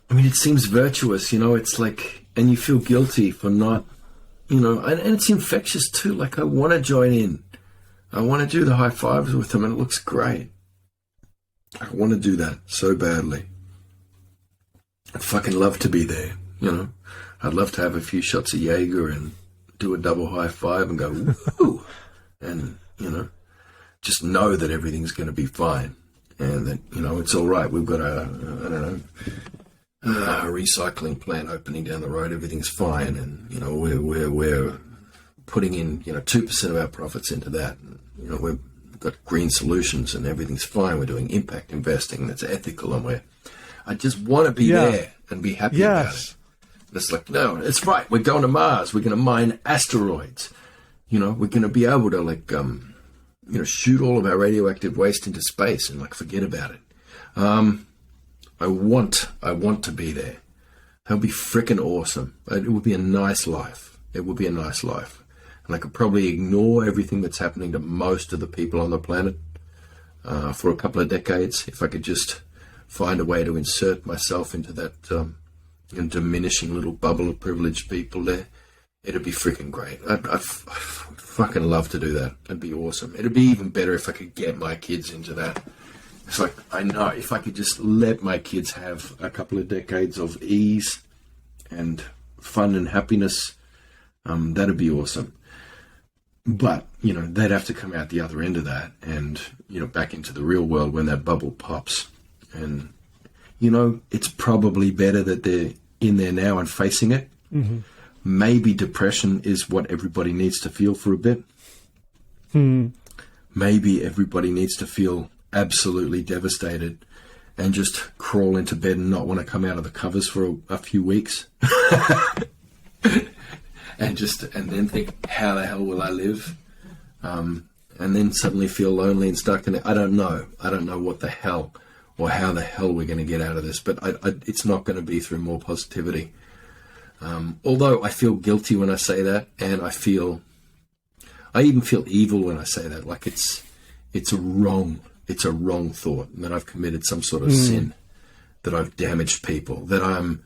I mean, it seems virtuous, you know. It's like, and you feel guilty for not, you know, and it's infectious too. Like, I want to join in. I want to do the high fives with them, and it looks great. I want to do that so badly. I'd fucking love to be there, you know. I'd love to have a few shots of Jaeger and do a double high five and go, woo, and, you know, just know that everything's going to be fine and that, you know, it's all right. We've got a recycling plant opening down the road. Everything's fine, and, you know, we're putting in, you know, 2% of our profits into that. And, you know, we've got green solutions and everything's fine. We're doing impact investing that's ethical, and I just want to be there and be happy about it. And it's like, no, it's right. We're going to Mars. We're going to mine asteroids. You know, we're going to be able to, like, you know, shoot all of our radioactive waste into space and, like, forget about it. I want to be there. That would be freaking awesome. It would be a nice life. It would be a nice life. And I could probably ignore everything that's happening to most of the people on the planet for a couple of decades if I could just find a way to insert myself into that diminishing little bubble of privileged people there. It'd be freaking great. I'd fucking love to do that. It'd be awesome. It'd be even better if I could get my kids into that. It's like, I know if I could just let my kids have a couple of decades of ease and fun and happiness, that'd be awesome. But, you know, they'd have to come out the other end of that and, you know, back into the real world when that bubble pops. And, you know, it's probably better that they're in there now and facing it. Mm-hmm. Maybe depression is what everybody needs to feel for a bit. Maybe everybody needs to feel absolutely devastated and just crawl into bed and not want to come out of the covers for a few weeks. and then think, how the hell will I live? And then suddenly feel lonely and stuck in it. I don't know what the hell or how the hell we're going to get out of this, but it's not going to be through more positivity. Although I feel guilty when I say that, and I even feel evil when I say that, like it's a wrong thought, and that I've committed some sort of sin, that I've damaged people, that I'm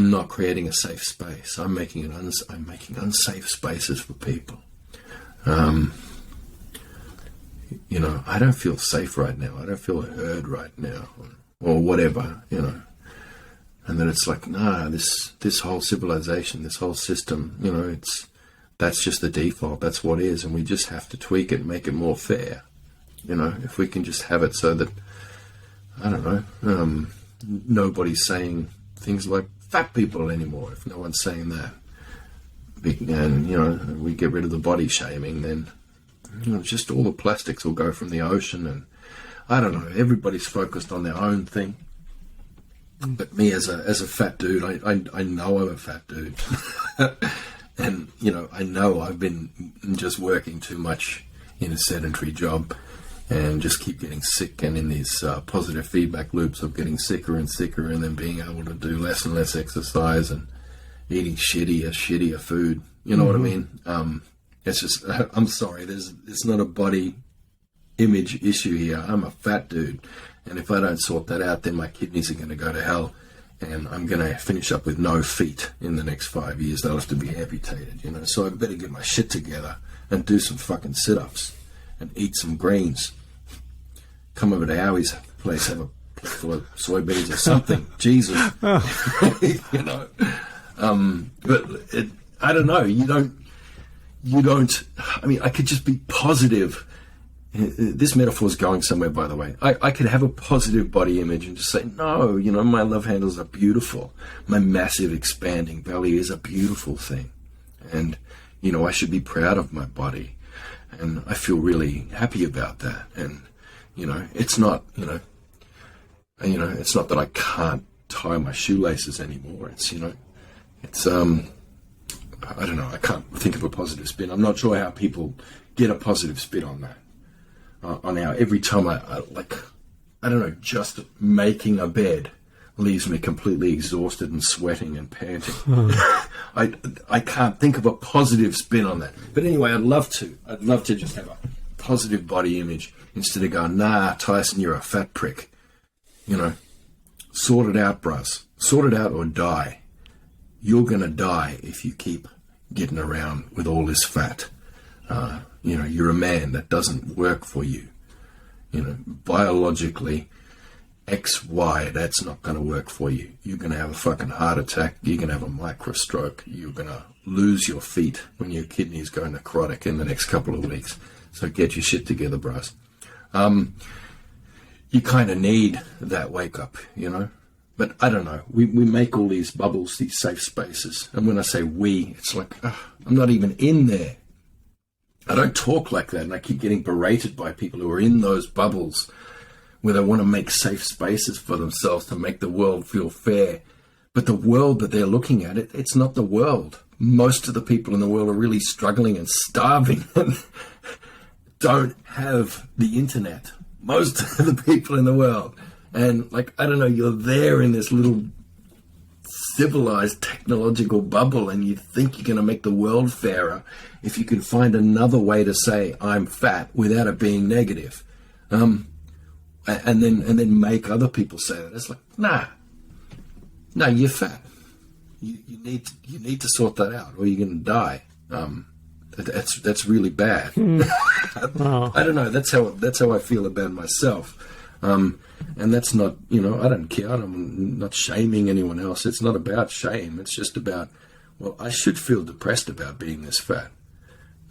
not creating a safe space. I'm making unsafe spaces for people. I don't feel safe right now. I don't feel heard right now, or whatever, And then it's like, nah, this whole civilization, this whole system, that's just the default. That's what is, and we just have to tweak it and make it more fair. If we can just have it so that, I don't know, nobody's saying things like fat people anymore. If no one's saying that, and we get rid of the body shaming, then just all the plastics will go from the ocean, and I don't know. Everybody's focused on their own thing. But me as a fat dude, I know I'm a fat dude. And, I know I've been just working too much in a sedentary job and just keep getting sick, and in these positive feedback loops of getting sicker and sicker, and then being able to do less and less exercise and eating shittier food. You know what I mean? It's just, I'm sorry, it's not a body image issue here. I'm a fat dude. And if I don't sort that out, then my kidneys are going to go to hell, and I'm going to finish up with no feet in the next 5 years. They'll have to be amputated, So I better get my shit together and do some fucking sit-ups and eat some greens. Come over to Howie's place, have a plate full of soybeans or something. Jesus. But I don't know. You don't, I could just be positive. This metaphor is going somewhere, by the way. I could have a positive body image and just say, no, my love handles are beautiful. My massive expanding belly is a beautiful thing. And, I should be proud of my body. And I feel really happy about that. And, it's not, it's not that I can't tie my shoelaces anymore. It's, it's, I don't know. I can't think of a positive spin. I'm not sure how people get a positive spin on that. On how every time I don't know, just making a bed leaves me completely exhausted and sweating and panting. I can't think of a positive spin on that. But anyway, I'd love to just have a positive body image instead of going, nah, Tyson, you're a fat prick. Sort it out, bruss. Sort it out or die. You're going to die if you keep getting around with all this fat. You're a man. That doesn't work for you. Biologically, XY, that's not going to work for you. You're going to have a fucking heart attack. You're going to have a micro stroke. You're going to lose your feet when your kidneys go necrotic in the next couple of weeks. So get your shit together, bros. You kind of need that wake up, But I don't know. We make all these bubbles, these safe spaces. And when I say we, it's like, I'm not even in there. I don't talk like that, and I keep getting berated by people who are in those bubbles where they want to make safe spaces for themselves to make the world feel fair. But the world that they're looking at, it's not the world. Most of the people in the world are really struggling and starving and don't have the internet. Most of the people in the world. And, I don't know, you're there in this little civilized technological bubble, and you think you're going to make the world fairer if you can find another way to say I'm fat without it being negative, and then make other people say that. It's like, nah, you're fat. You need to sort that out, or you're going to die. That's really bad. Wow. I don't know. That's how I feel about myself. And that's not, I don't care. I'm not shaming anyone else. It's not about shame. It's just about, well, I should feel depressed about being this fat.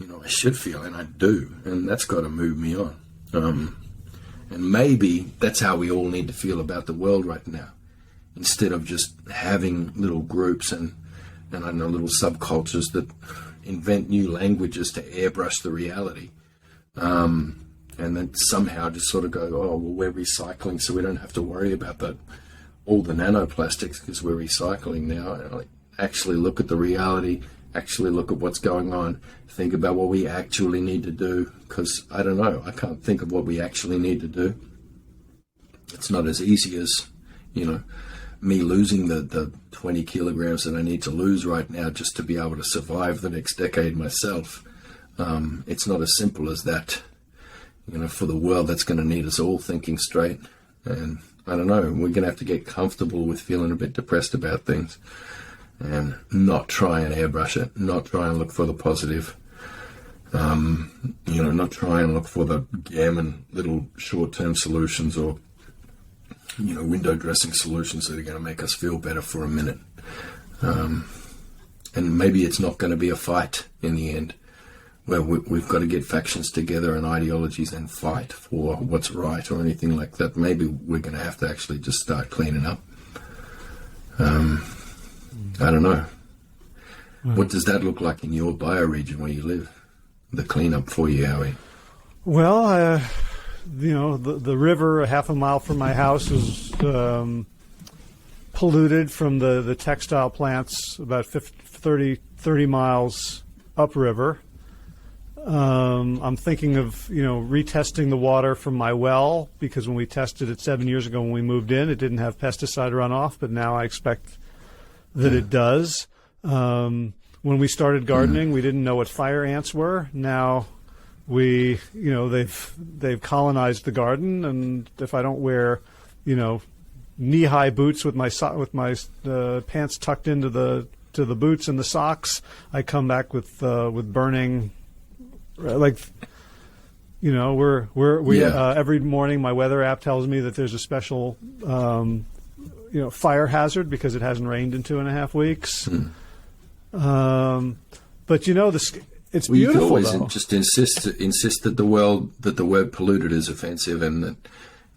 I should feel, and I do. And that's got to move me on. And maybe that's how we all need to feel about the world right now. Instead of just having little groups and I know little subcultures that invent new languages to airbrush the reality. and then somehow just sort of go, oh, well, we're recycling, so we don't have to worry about all the nanoplastics because we're recycling now. And like, actually look at the reality, actually look at what's going on, think about what we actually need to do, because I don't know, I can't think of what we actually need to do. It's not as easy as, me losing the 20 kilograms that I need to lose right now just to be able to survive the next decade myself. It's not as simple as that, for the world that's going to need us all thinking straight. And I don't know, we're going to have to get comfortable with feeling a bit depressed about things and not try and airbrush it, not try and look for the positive, not try and look for the gammon little short-term solutions or, window dressing solutions that are going to make us feel better for a minute. And maybe it's not going to be a fight in the end, where we've got to get factions together and ideologies and fight for what's right or anything like that. Maybe we're going to have to actually just start cleaning up. I don't know. What does that look like in your bioregion where you live? The cleanup for you, Howie? Well, the river a half a mile from my house is polluted from the textile plants about 30 miles upriver. I'm thinking of, retesting the water from my well, because when we tested it 7 years ago when we moved in, it didn't have pesticide runoff, but now I expect that it does. When we started gardening, we didn't know what fire ants were. Now they've colonized the garden, and if I don't wear, knee-high boots with my pants tucked into the boots and the socks, I come back with burning. Every morning my weather app tells me that there's a special, fire hazard because it hasn't rained in 2.5 weeks. But it's beautiful. You can always though. Just insist that the word polluted is offensive, and that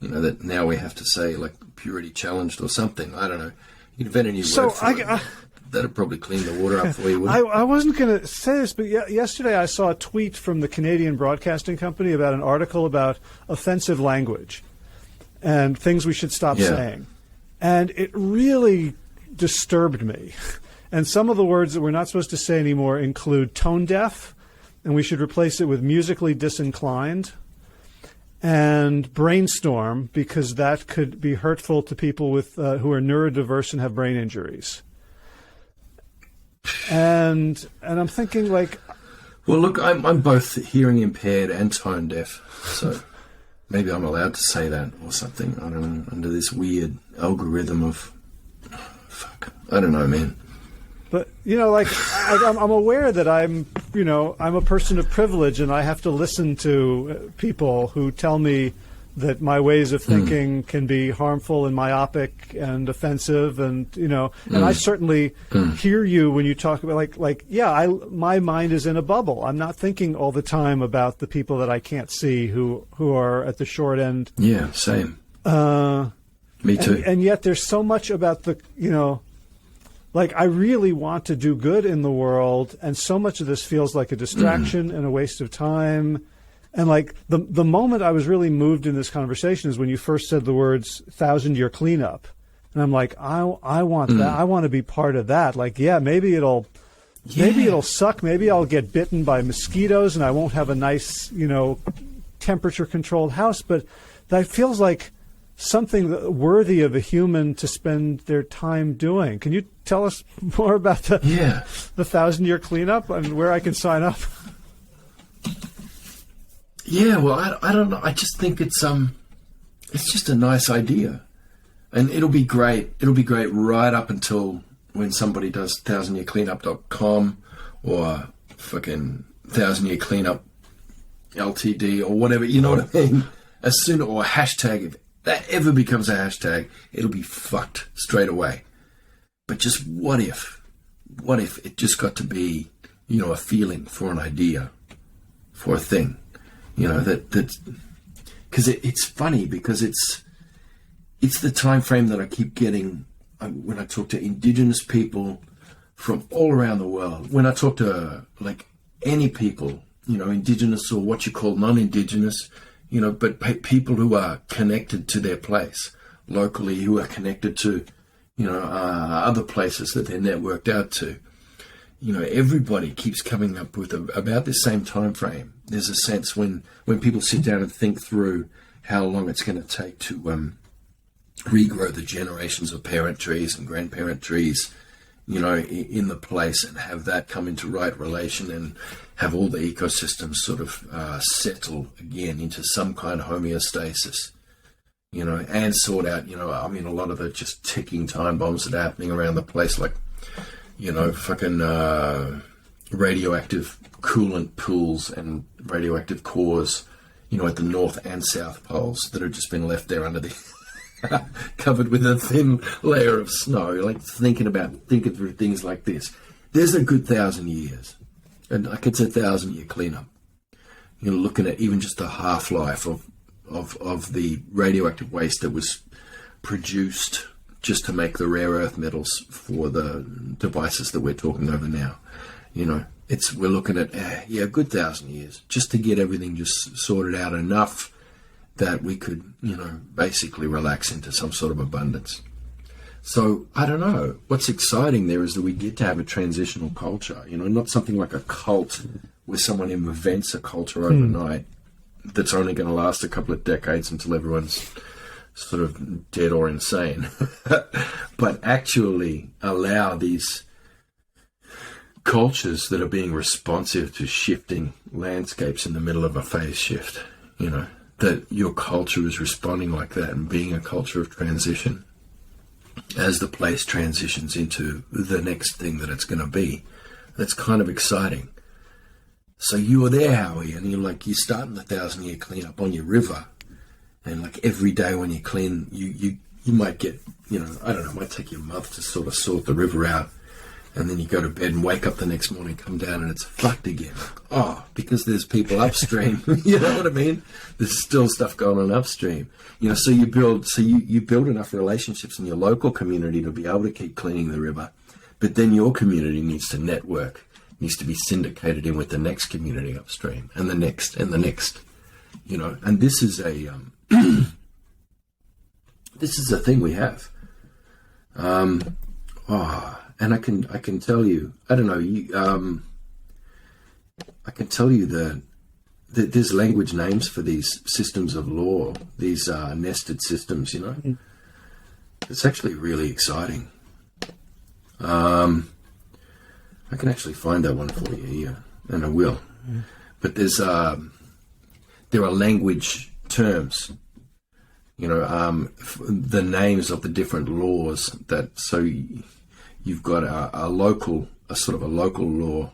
that now we have to say like purity challenged or something. I don't know. You invent a new word for it. That'd probably clean the water up for you, wouldn't it? I wasn't going to say this, but yesterday I saw a tweet from the Canadian Broadcasting Company about an article about offensive language and things we should stop saying. And it really disturbed me. And some of the words that we're not supposed to say anymore include tone deaf, and we should replace it with musically disinclined, and brainstorm, because that could be hurtful to people with who are neurodiverse and have brain injuries. And I'm thinking like, well, look, I'm both hearing impaired and tone deaf, so maybe I'm allowed to say that or something. I don't know, under this weird algorithm of I don't know, man. But I'm aware that I'm a person of privilege, and I have to listen to people who tell me that my ways of thinking can be harmful and myopic and offensive, and and I certainly hear you when you talk about my mind is in a bubble. I'm not thinking all the time about the people that I can't see who are at the short end. Yeah, same. Me too. And yet there's so much about the I really want to do good in the world, and so much of this feels like a distraction and a waste of time. And the moment I was really moved in this conversation is when you first said the words 1,000-year cleanup. And I'm like, I want that. I want to be part of that. Maybe it'll suck. Maybe I'll get bitten by mosquitoes and I won't have a nice, temperature controlled house. But that feels like something worthy of a human to spend their time doing. Can you tell us more about the 1,000-year cleanup and where I can sign up? Yeah, well, I don't know. I just think it's just a nice idea, and it'll be great. It'll be great right up until when somebody does 1000yearcleanup.com or fucking 1000-year cleanup LTD or whatever. You know what I mean? As soon or a hashtag, if that ever becomes a hashtag, it'll be fucked straight away. But just what if it just got to be, a feeling for an idea, for a thing. That because it's funny because it's the time frame that I keep getting when I talk to Indigenous people from all around the world. When I talk to any people, Indigenous or what you call non-Indigenous, but people who are connected to their place locally, who are connected to, other places that they're networked out to. Everybody keeps coming up with about the same time frame. There's a sense when people sit down and think through how long it's going to take to regrow the generations of parent trees and grandparent trees, in the place, and have that come into right relation and have all the ecosystems sort of settle again into some kind of homeostasis, and sort out, a lot of the just ticking time bombs that are happening around the place, like, fucking radioactive coolant pools and radioactive cores, at the north and south poles that have just been left there under the covered with a thin layer of snow. Like thinking through things like this. There's a good 1,000 years, and like it's a 1,000-year cleanup. Looking at even just the half-life of the radioactive waste that was produced just to make the rare earth metals for the devices that we're talking over now. We're looking at a good 1,000 years just to get everything just sorted out enough that we could, basically relax into some sort of abundance. So I don't know. What's exciting there is that we get to have a transitional culture, not something like a cult where someone invents a culture overnight that's only going to last a couple of decades until everyone's sort of dead or insane, but actually allow these cultures that are being responsive to shifting landscapes in the middle of a phase shift, that your culture is responding like that and being a culture of transition as the place transitions into the next thing that it's going to be. That's kind of exciting. So you were there, Howie, and you're starting the 1,000-year cleanup on your river, and like every day when you clean, you might get, it might take you a month to sort of sort the river out. And then you go to bed and wake up the next morning, come down, and it's fucked again. Because there's people upstream. You know what I mean? There's still stuff going on upstream. So you build enough relationships in your local community to be able to keep cleaning the river. But then your community needs to network, needs to be syndicated in with the next community upstream, and the next, and the next. And this is a this is a thing we have. And I can tell you, I don't know, I can tell you that there's language names for these systems of law, these nested systems, It's actually really exciting. I can actually find that one for you here, and I will. But there are language terms, the names of the different laws that, so you've got a local law,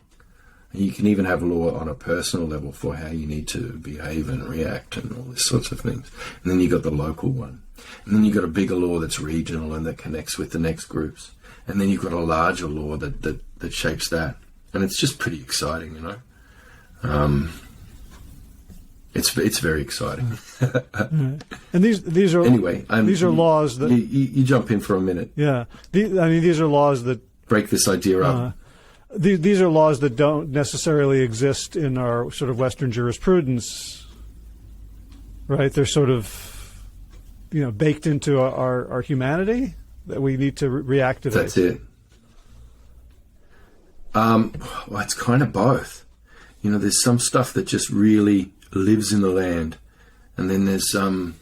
and you can even have law on a personal level for how you need to behave and react and all these sorts of things. And then you've got the local one. And then you've got a bigger law that's regional and that connects with the next groups. And then you've got a larger law that shapes that. And it's just pretty exciting, It's very exciting. And these are these are laws that you jump in for a minute. Yeah, these are laws that break this idea up. These are laws that don't necessarily exist in our sort of Western jurisprudence, right? They're sort of baked into our humanity that we need to reactivate. That's it. Well, it's kind of both. There's some stuff that just really lives in the land, and then there's some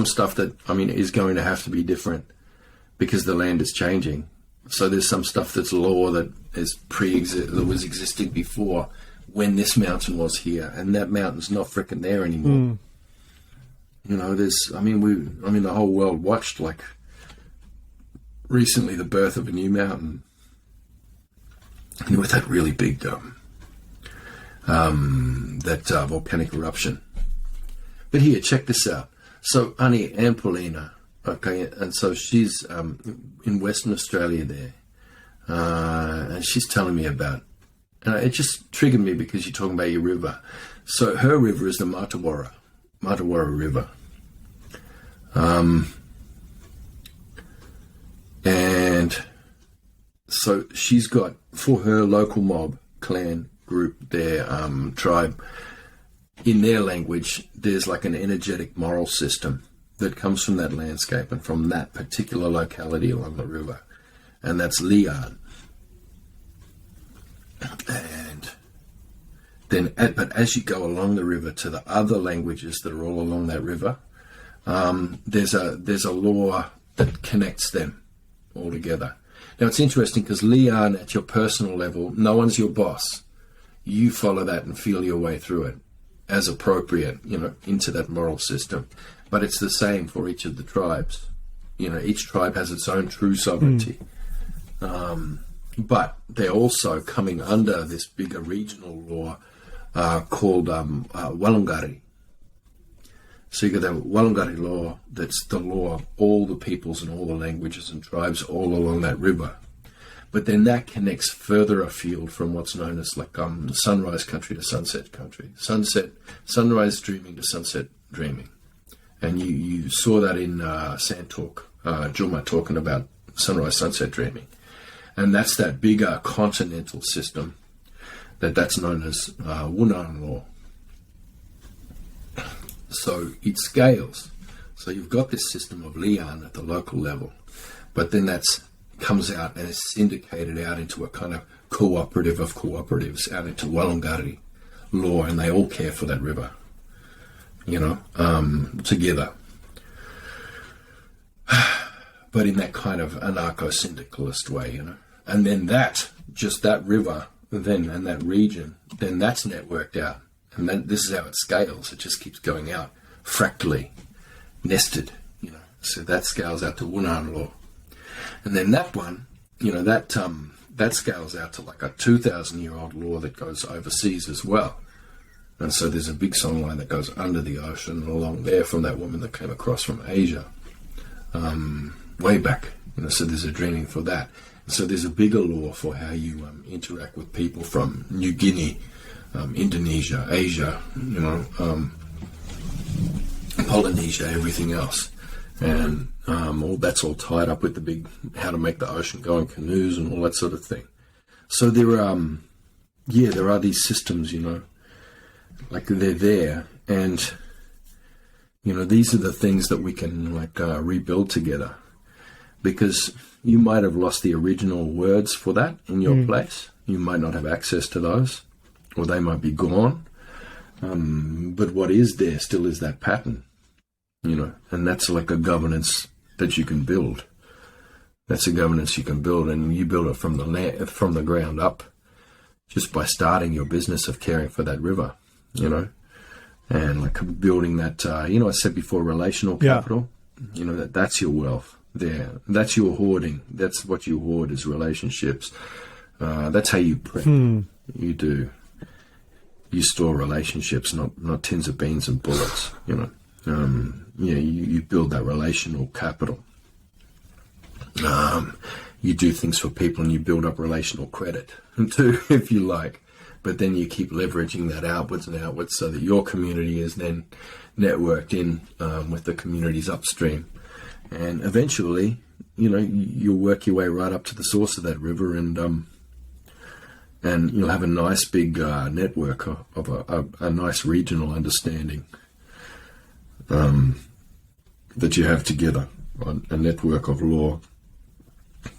stuff that is going to have to be different because the land is changing. So there's some stuff that's law that that was existing before when this mountain was here, and that mountain's not frickin' there anymore. The whole world watched recently the birth of a new mountain, with that really big volcanic eruption. But here, check this out. So Annie and Paulina, okay, and so she's in Western Australia there, and she's telling me about, and it just triggered me because you're talking about your river. So her river is the Martuwarra River, and so she's got, for her local mob clan, group, their tribe, in their language, there's like an energetic moral system that comes from that landscape and from that particular locality along the river. And that's Lian. And then, but as you go along the river to the other languages that are all along that river, there's a law that connects them all together. Now it's interesting because Lian, at your personal level, no one's your boss. You follow that and feel your way through it as appropriate, into that moral system. But it's the same for each of the tribes. Each tribe has its own true sovereignty. But they're also coming under this bigger regional law called Walungari. So you got the Walungari law, that's the law of all the peoples and all the languages and tribes all along that river. But then that connects further afield from what's known as like sunrise country to sunset country. Sunrise dreaming to sunset dreaming. And you saw that in Sand Talk, Juma talking about sunrise sunset dreaming. And that's that bigger continental system that's known as Wunan law. So it scales. So you've got this system of Lian at the local level, but then that's comes out and is syndicated out into a kind of cooperative of cooperatives, out into Walungari law, and they all care for that river, together. But in that kind of anarcho-syndicalist way, And then that river, and that region, then that's networked out. And then this is how it scales. It just keeps going out, fractally, nested, So that scales out to Wunan law. And then that one, that scales out to like a 2,000-year-old law that goes overseas as well. And so there's a big song line that goes under the ocean and along there from that woman that came across from Asia, way back. So there's a dreaming for that. And so there's a bigger law for how you interact with people from New Guinea, Indonesia, Asia, Polynesia, everything else. And all that's all tied up with the big how to make the ocean go in canoes and all that sort of thing. So there are these systems, like they're there, and these are the things that we can rebuild together, because you might have lost the original words for that in your place. You might not have access to those, or they might be gone. But what is there still is that pattern. And that's like a governance that you can build. That's a governance you can build, and you build it from the ground up, just by starting your business of caring for that river, and like building that. I said before, relational capital. That's your wealth there. That's your hoarding. That's what you hoard is relationships. That's how you prep. You store relationships, not tins of beans and bullets. You build that relational capital. You do things for people and you build up relational credit too, if you like. But then you keep leveraging that outwards and outwards so that your community is then networked in with the communities upstream. And eventually, you'll work your way right up to the source of that river, and you'll have a nice big network of a nice regional understanding that you have together, a network of law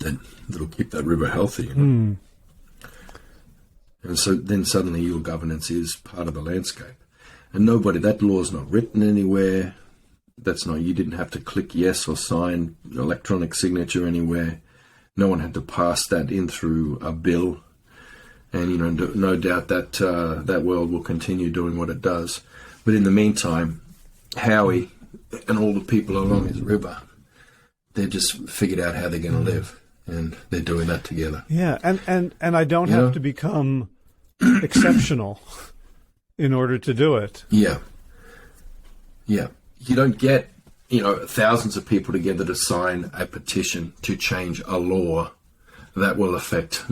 that'll keep that river healthy. And so then suddenly your governance is part of the landscape, and that law is not written anywhere. You didn't have to click yes or sign electronic signature anywhere. No one had to pass that in through a bill. And no doubt that that world will continue doing what it does. But in the meantime, Howie and all the people along his river, they've just figured out how they're going to live, and they're doing that together. Yeah, and I don't have to become exceptional in order to do it. Yeah. You don't get, thousands of people together to sign a petition to change a law that will affect,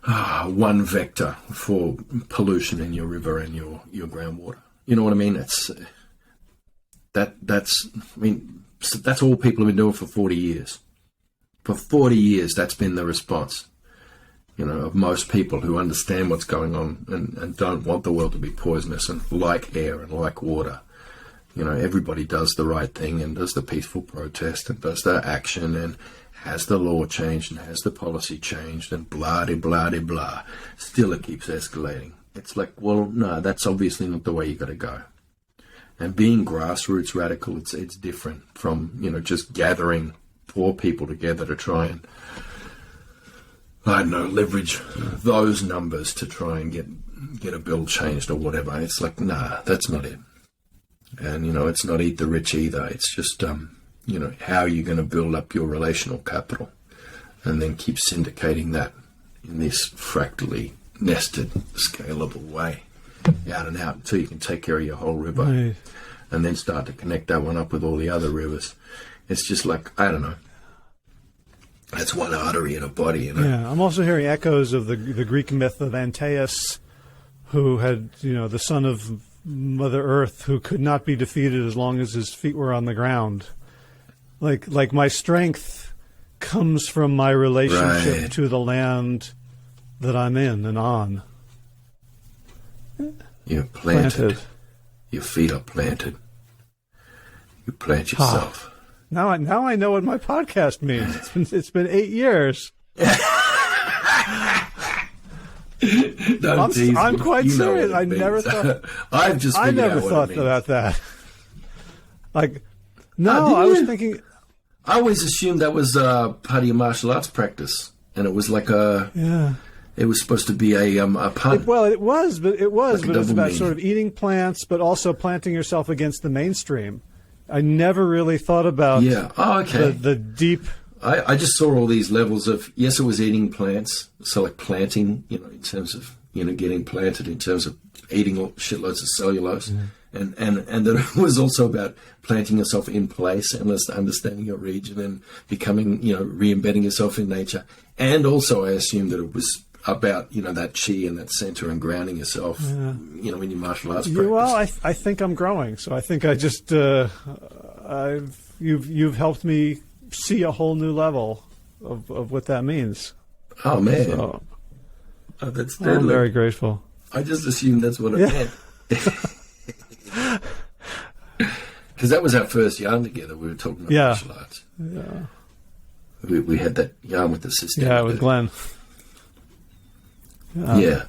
one vector for pollution in your river and your groundwater. You know what I mean? That's all people have been doing for 40 years. For 40 years, that's been the response. of most people who understand what's going on and don't want the world to be poisonous and like air and like water. Everybody does the right thing and does the peaceful protest and does the action and has the law changed and has the policy changed and blah de blah de blah. Still it keeps escalating. It's like, well, no, that's obviously not the way you got to go. And being grassroots radical, it's different from, just gathering poor people together to try and, I don't know, leverage those numbers to try and get a bill changed or whatever. It's like, nah, that's not it. And, it's not eat the rich either. It's just, how you're going to build up your relational capital and then keep syndicating that in this fractally nested, scalable way, out and out, until you can take care of your whole river. Right. And then start to connect that one up with all the other rivers. It's just like, I don't know. That's one artery in a body, Yeah, I'm also hearing echoes of the Greek myth of Antaeus, who had, the son of Mother Earth, who could not be defeated as long as his feet were on the ground. Like my strength comes from my relationship to the land that I'm in and on. You're planted. Your feet are planted. You plant yourself. Now I know what my podcast means. It's been 8 years. I'm quite serious. I never thought. I never thought about that. I was thinking. I always assumed that was part of your martial arts practice, and it was like a. Yeah. It was supposed to be a pun. It was about meaning. sort of eating plants, but also planting yourself against the mainstream. I never really thought about the deep. I just saw all these levels of, yes, it was eating plants, so like planting, in terms of, getting planted, in terms of eating shitloads of cellulose, and that it was also about planting yourself in place and understanding your region and becoming, re-embedding yourself in nature. And also I assumed that it was about, that chi and that center and grounding yourself, in your martial arts practice. Well, I think I'm growing, so I think I just, you've helped me see a whole new level of what that means. Oh, man. So, that's deadly. I'm very grateful. I just assumed that's what it meant. Because that was our first yarn together. We were talking about martial arts. Yeah. We had that yarn with the sister. Yeah, with Glenn. Yeah.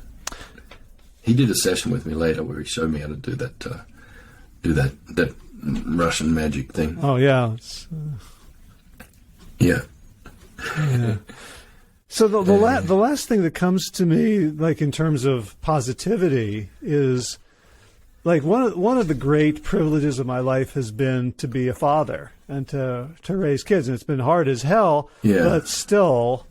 He did a session with me later where he showed me how to do that Russian magic thing. Oh, yeah. Yeah. So the last thing that comes to me, like in terms of positivity, is like one of the great privileges of my life has been to be a father and to raise kids, and it's been hard as hell, but still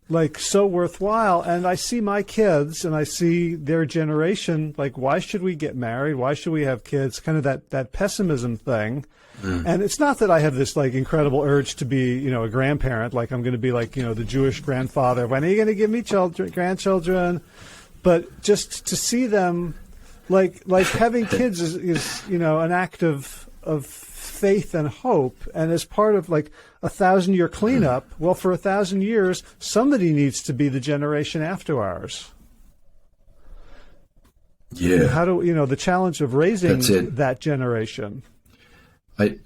like so worthwhile. And I see my kids and I see their generation, like, why should we get married? Why should we have kids? Kind of that pessimism thing. And it's not that I have this like incredible urge to be, a grandparent, like I'm going to be like, the Jewish grandfather. When are you going to give me grandchildren? But just to see them, like having kids is an act of faith and hope. And as part of like 1,000-year cleanup, well, for 1,000 years, somebody needs to be the generation after ours. Yeah. How do the challenge of raising that generation? But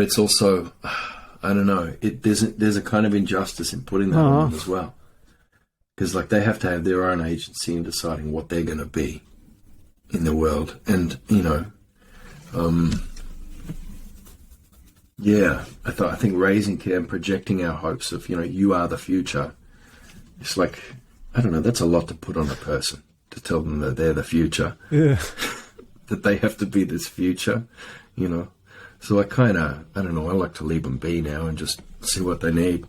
it's also, I don't know. There's a kind of injustice in putting that on them as well, because like they have to have their own agency in deciding what they're going to be in the world, and I think raising kids and projecting our hopes of you are the future. It's like, I don't know. That's a lot to put on a person, to tell them that they're the future, that they have to be this future, So I kind of, I don't know, I like to leave them be now and just see what they need,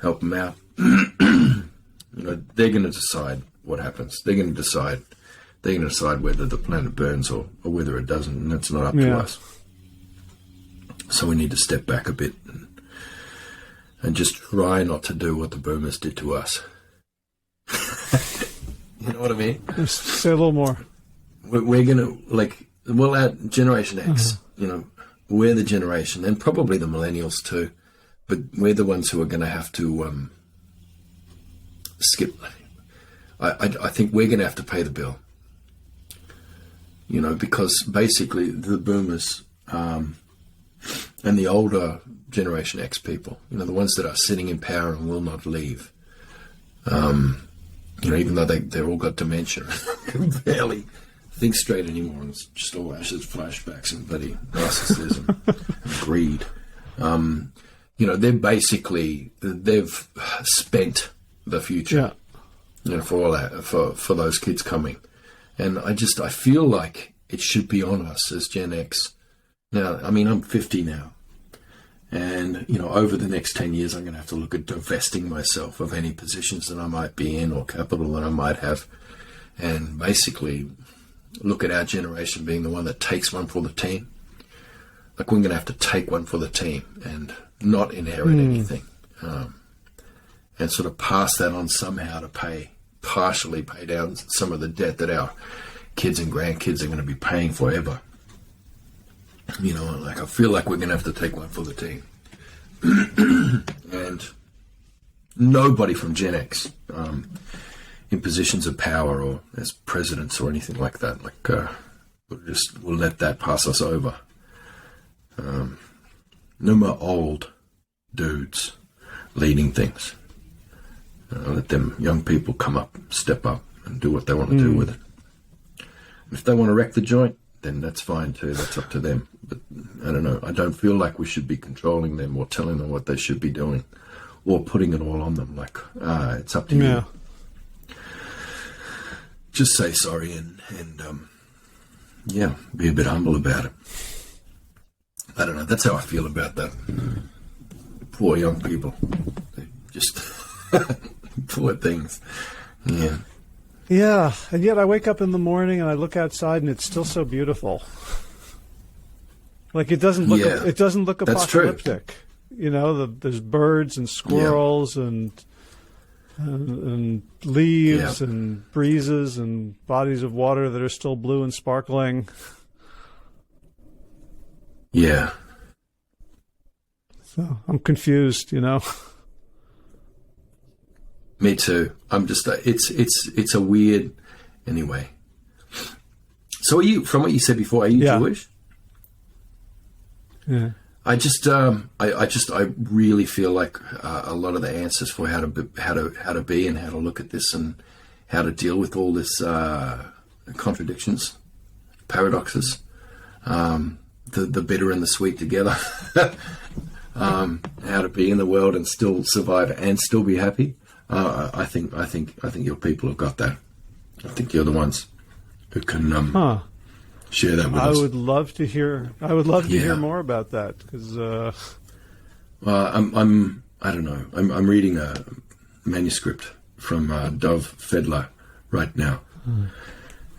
help them out. They're going to decide what happens. They're going to decide whether the planet burns or whether it doesn't, and that's not up to us. So we need to step back a bit and just try not to do what the boomers did to us. You know what I mean? Just say a little more. We're going to, our Generation X, we're the generation, and probably the millennials too, but we're the ones who are going to have to skip. I think we're going to have to pay the bill. You know, because basically the boomers and the older Generation X people, you know, the ones that are sitting in power and will not leave, you know, even though they've all got dementia, can barely think straight anymore, and it's just all ashes, flashbacks, and bloody narcissism and greed. You know, they've spent the future, Yeah. you know, for all that, for those kids coming. And I feel like it should be on us as Gen X. Now, I mean, I'm 50 now. And, you know, over the next 10 years, I'm going to have to look at divesting myself of any positions that I might be in or capital that I might have. And basically look at our generation being the one that takes one for the team. Like, we're going to have to take one for the team and not inherit anything. And sort of pass that on somehow to partially pay down some of the debt that our kids and grandkids are going to be paying forever. You know, like, I feel like we're going to have to take one for the team. And nobody from Gen X in positions of power or as presidents or anything like that, like, we'll let that pass us over. No more old dudes leading things. Let them young people come up, step up, and do what they want to do with it. If they want to wreck the joint, then that's fine too. That's up to them. But I don't know. I don't feel like we should be controlling them or telling them what they should be doing, or putting it all on them. Like, it's up to you. Just say sorry and yeah, be a bit humble about it. I don't know. That's how I feel about that. Poor young people. They just poor things. Yeah. Yeah, and yet I wake up in the morning and I look outside and it's still so beautiful. Like, it doesn't look That's apocalyptic. True. You know, there's birds and squirrels and leaves and breezes and bodies of water that are still blue and sparkling. Yeah. So I'm confused, you know. Me too. I'm just, it's a weird, anyway. So are you, from what you said before, are you Jewish? Yeah. I really feel like a lot of the answers for how to be and how to look at this and how to deal with all this contradictions, paradoxes, the bitter and the sweet together, how to be in the world and still survive and still be happy. I think your people have got that. I think you're the ones who can share that with us. I would love to hear hear more about that, because I don't know. I'm reading a manuscript from Dov Fedler right now,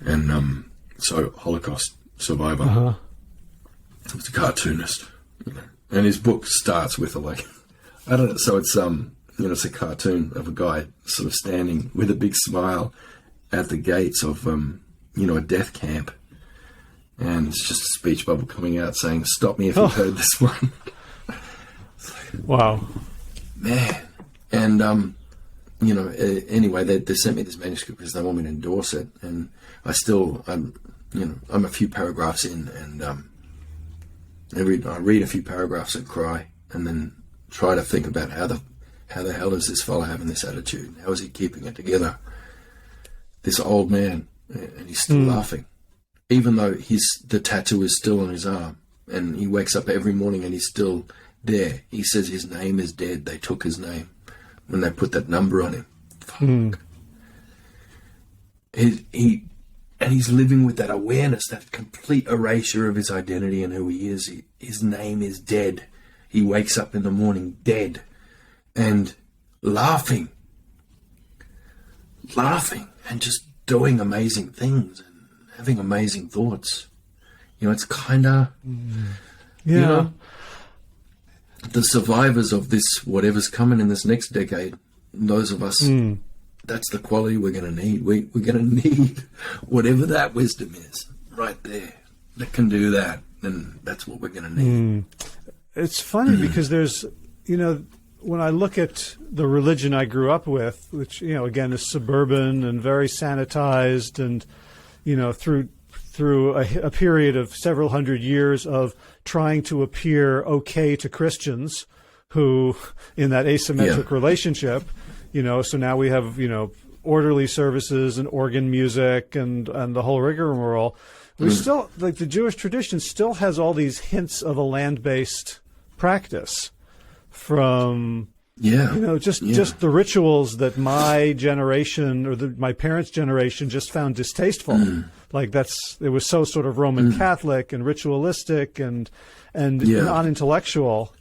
and so Holocaust survivor. He's a cartoonist, you know, and his book starts with I don't know. So it's you know, it's a cartoon of a guy sort of standing with a big smile at the gates of, you know, a death camp. And it's just a speech bubble coming out saying, "Stop me if you've heard this one." Wow. Man. And, you know, anyway, they sent me this manuscript because they want me to endorse it. And I'm a few paragraphs in, and I read a few paragraphs and cry, and then try to think about how the hell is this fella having this attitude? How is he keeping it together? This old man, and he's still laughing, even though the tattoo is still on his arm, and he wakes up every morning and he's still there. He says his name is dead. They took his name when they put that number on him. Fuck. And he's living with that awareness, that complete erasure of his identity and who he is. His name is dead. He wakes up in the morning dead. And laughing and just doing amazing things and having amazing thoughts. You know, it's kind of, you know, the survivors of this, whatever's coming in this next decade, those of us, that's the quality we're going to need. We're going to need whatever that wisdom is right there that can do that. And that's what we're going to need. It's funny because there's, you know, when I look at the religion I grew up with, which, you know, again is suburban and very sanitized, and, you know, through a period of several hundred years of trying to appear okay to Christians who, in that asymmetric relationship, you know, so now we have, you know, orderly services and organ music and the whole rigmarole. We still, like, the Jewish tradition still has all these hints of a land-based practice from, you know, just the rituals that my generation or my parents' generation just found distasteful. Like, it was so sort of Roman Catholic and ritualistic and non-intellectual.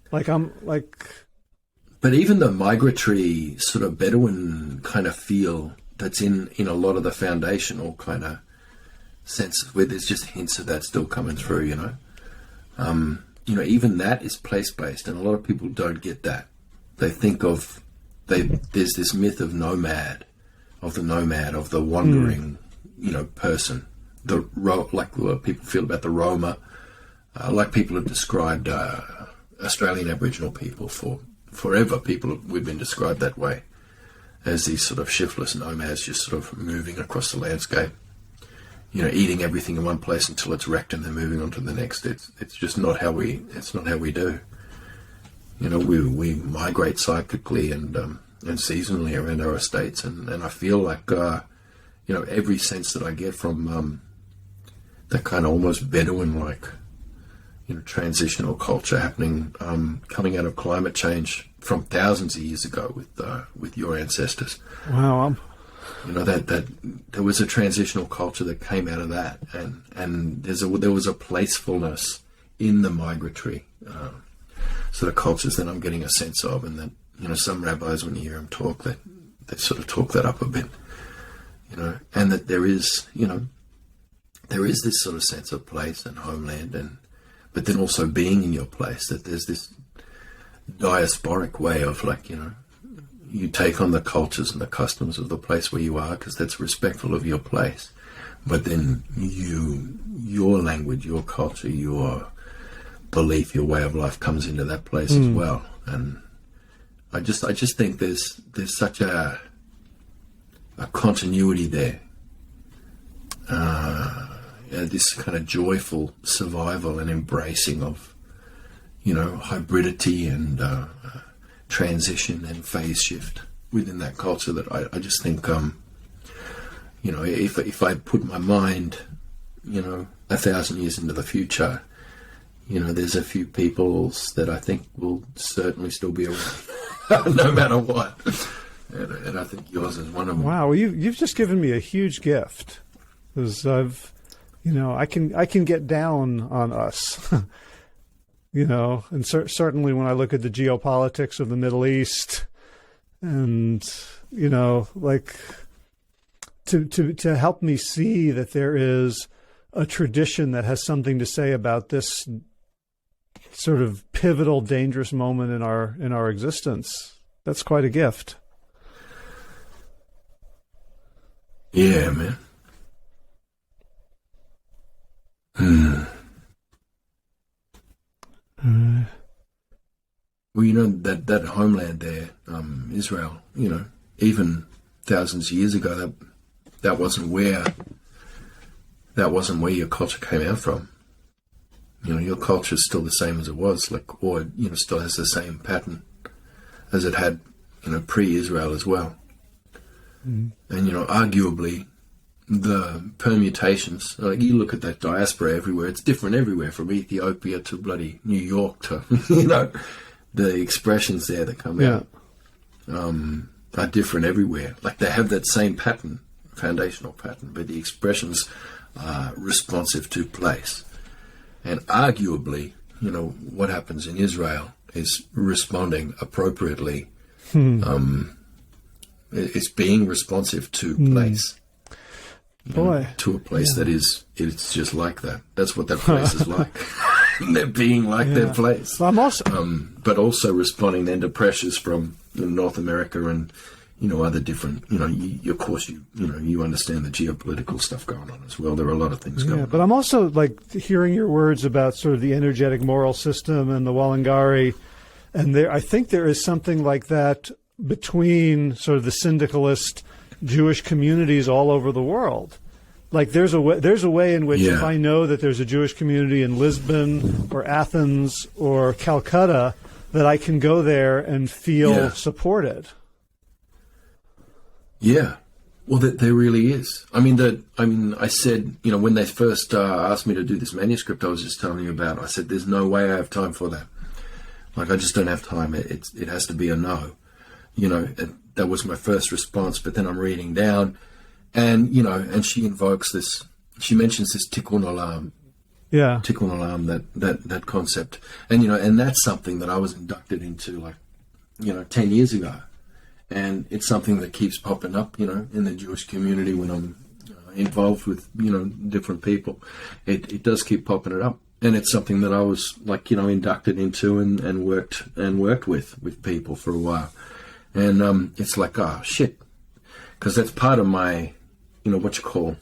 But even the migratory sort of Bedouin kind of feel that's in a lot of the foundational kind of senses, where there's just hints of that still coming through, you know. You know, even that is place-based, and a lot of people don't get that. They think there's this myth of the wandering, you know, person. Like what people feel about the Roma, like people have described Australian Aboriginal people forever. We've been described that way, as these sort of shiftless nomads just sort of moving across the landscape, you know, eating everything in one place until it's wrecked and then moving on to the next. It's just not how we do. You know, we migrate cyclically and seasonally around our estates, and I feel like you know, every sense that I get from that kind of almost Bedouin-like, you know, transitional culture happening, coming out of climate change from thousands of years ago with your ancestors. Wow. You know, that there was a transitional culture that came out of that, and there was a placefulness in the migratory sort of cultures that I'm getting a sense of, and that, you know, some rabbis, when you hear them talk, they sort of talk that up a bit, you know, and that there is this sort of sense of place and homeland, but then also being in your place, that there's this diasporic way of, like, you know, you take on the cultures and the customs of the place where you are because that's respectful of your place, but then your language, your culture, your belief, your way of life comes into that place as well. And I just think there's such a continuity there, this kind of joyful survival and embracing of, you know, hybridity and transition and phase shift within that culture, that I just think, you know, if I put my mind, you know, 1,000 years into the future, you know, there's a few peoples that I think will certainly still be around no matter what, and I think yours is one of them. Wow, well, you've just given me a huge gift, because you know, I can get down on us. You know, and certainly when I look at the geopolitics of the Middle East, and, you know, like, to help me see that there is a tradition that has something to say about this sort of pivotal, dangerous moment in our existence. That's quite a gift. Yeah, man. Well, you know, that homeland there, Israel, you know, even thousands of years ago, that wasn't where your culture came out from. You know, your culture is still the same as it was, like, or, you know, still has the same pattern as it had, you know, pre-Israel as well. And, you know, arguably, the permutations, like, you look at that diaspora everywhere, it's different everywhere, from Ethiopia to bloody New York to, you know, the expressions there that come out are different everywhere. Like, they have that same pattern, foundational pattern, but the expressions are responsive to place. And arguably, you know, what happens in Israel is responding appropriately. It's being responsive to place. Boy, to a place that it's just like that. That's what that place is like. They're being like their place. Well, I'm also, but also responding then to pressures from, you know, North America and, you know, other different, you know, of course you understand the geopolitical stuff going on as well. There are a lot of things going on. But I'm also, like, hearing your words about sort of the energetic moral system and the Wallangari And I think there is something like that between sort of the syndicalist Jewish communities all over the world. Like there's a way in which if I know that there's a Jewish community in Lisbon or Athens or Calcutta, that I can go there and feel supported. Yeah. Well, there really is. I said, when they first asked me to do this manuscript I was just telling you about, I said, there's no way I have time for that. Like, I just don't have time. It has to be a no. That was my first response. But then I'm reading down, and and she invokes this. She mentions this tikkun olam. Yeah, tikkun olam, that concept, and that's something that I was inducted into 10 years ago. And it's something that keeps popping up, in the Jewish community when I'm involved with, different people. It does keep popping it up. And it's something that I was inducted into and worked with people for a while. And it's like, oh, shit. Because that's part of my, what you call,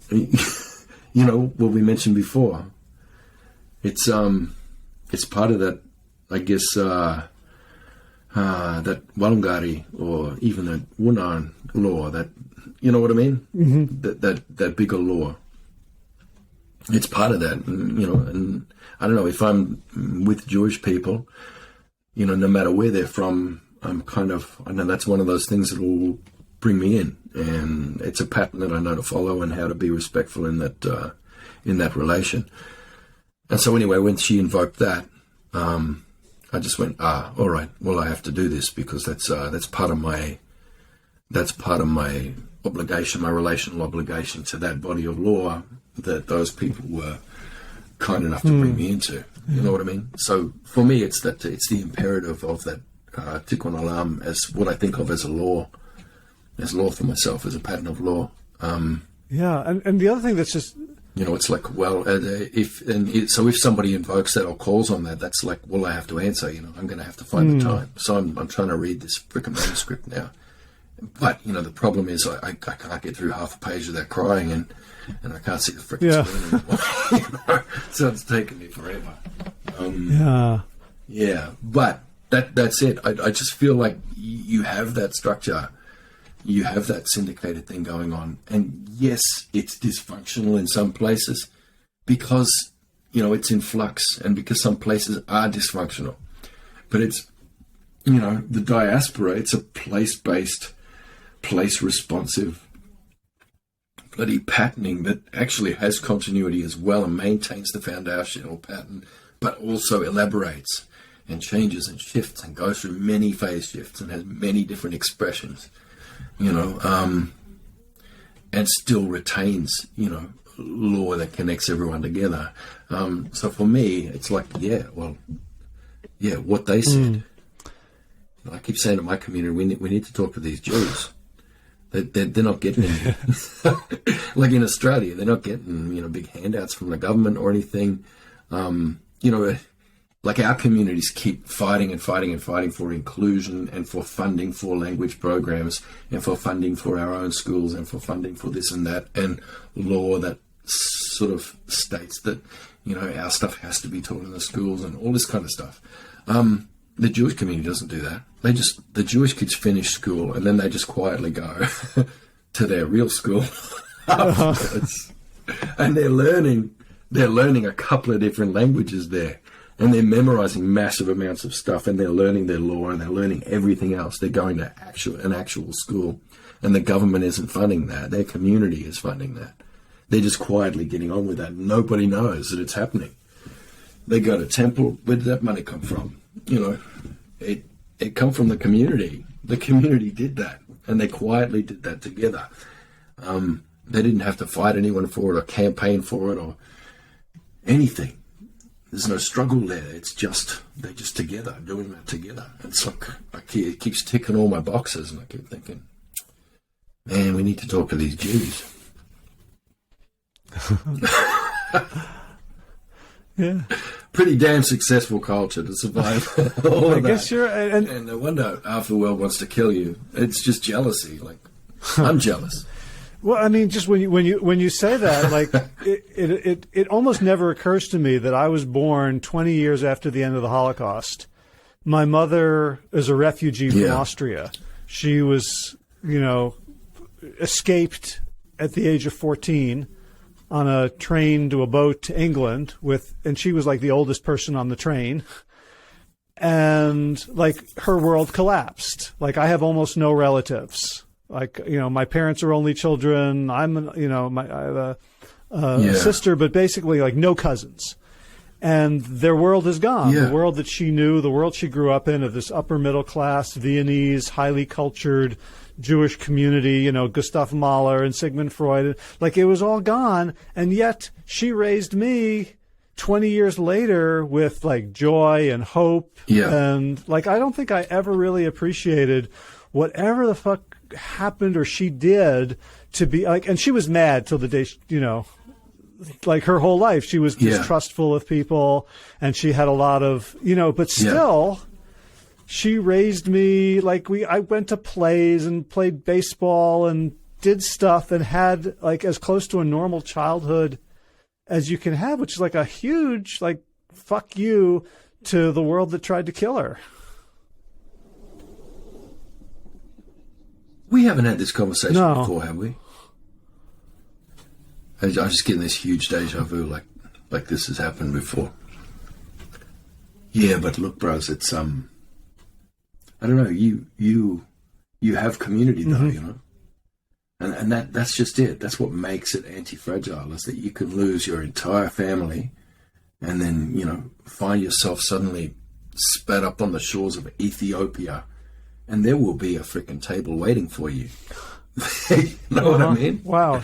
what we mentioned before. It's part of that, I guess, that Walungari or even the Wunan law, that, you know what I mean? Mm-hmm. That bigger law. It's part of that, and I don't know, if I'm with Jewish people, no matter where they're from, I know that's one of those things that will bring me in, and it's a pattern that I know to follow and how to be respectful in that relation. And so anyway, when she invoked that, I just went, all right, well, I have to do this because that's part of my obligation, my relational obligation to that body of law that those people were kind enough to bring me into. You know what I mean? So for me, it's the imperative of that tikkun olam as what I think of as law for myself, as a pattern of law. And the other thing that's just, it's like, well, if somebody invokes that or calls on that, that's like, well, I have to answer. I'm going to have to find the time. So I'm trying to read this frickin' manuscript now. But the problem is I can't get through half a page without crying, and I can't see the frickin' screen anymore. So it's taken me forever. But that's it. I just feel like you have that structure. You have that syndicated thing going on. And yes, it's dysfunctional in some places because, it's in flux and because some places are dysfunctional. But it's, the diaspora, it's a place-based, place-responsive bloody patterning that actually has continuity as well and maintains the foundational pattern, but also elaborates and changes and shifts and goes through many phase shifts and has many different expressions. And still retains, law that connects everyone together. So for me, it's like, what they said. I keep saying to my community, we need to talk to these Jews. They're not getting anything. Like in Australia, they're not getting, big handouts from the government or anything. Like our communities keep fighting for inclusion and for funding for language programs and for funding for our own schools and for funding for this and that, and law that sort of states that, our stuff has to be taught in the schools and all this kind of stuff. The Jewish community doesn't do that. The Jewish kids finish school and then they just quietly go to their real school afterwards. And they're learning a couple of different languages there. And they're memorizing massive amounts of stuff, and they're learning their law, and they're learning everything else. They're going to an actual school, and the government isn't funding that. Their community is funding that. They're just quietly getting on with that. Nobody knows that it's happening. They go to temple. Where did that money come from? It come from the community. The community did that, and they quietly did that together. They didn't have to fight anyone for it or campaign for it or anything. There's no struggle there. It's just, they're just together, doing that together. It's like, it keeps ticking all my boxes, and I keep thinking, man, we need to talk to these Jews. Yeah. Pretty damn successful culture to survive all of guess that. you're... And no wonder half the world wants to kill you. It's just jealousy. Like, I'm jealous. Well, I mean, just when you say that, like, it almost never occurs to me that I was born 20 years after the end of the Holocaust. My mother is a refugee from Austria. She was, escaped at the age of 14 on a train to a boat to England and she was like the oldest person on the train. And like her world collapsed. Like I have almost no relatives. Like, my parents are only children. I have a sister, but basically like no cousins. And their world is gone. Yeah. The world that she knew, the world she grew up in, of this upper middle class, Viennese, highly cultured Jewish community, Gustav Mahler and Sigmund Freud. Like it was all gone. And yet she raised me 20 years later with like joy and hope. Yeah. And like, I don't think I ever really appreciated whatever the fuck happened or she did to be like, and she was mad till the day, like her whole life, she was distrustful of people and she had a lot of, but still she raised me like I went to plays and played baseball and did stuff and had like as close to a normal childhood as you can have, which is like a huge, like, fuck you to the world that tried to kill her. We haven't had this conversation before, have we? I'm just getting this huge deja vu, like this has happened before. Yeah, but look, bros, it's I don't know. You have community though, and that's just it. That's what makes it anti-fragile, is that you can lose your entire family, and then find yourself suddenly spat up on the shores of Ethiopia. And there will be a freaking table waiting for you. You know what I mean? Wow.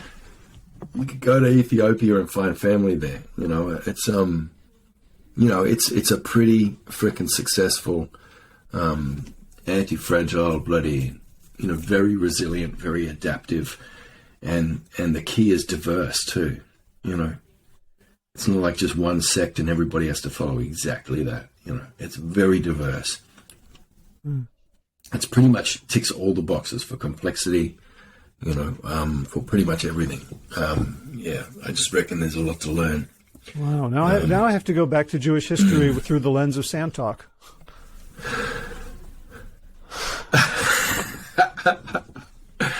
You could go to Ethiopia and find family there. It's it's a pretty freaking successful, anti-fragile, bloody, very resilient, very adaptive, and the key is diverse too. It's not like just one sect and everybody has to follow exactly that. It's very diverse. It's pretty much ticks all the boxes for complexity, for pretty much everything. I just reckon there's a lot to learn. Wow. Now I have to go back to Jewish history through the lens of Sand Talk.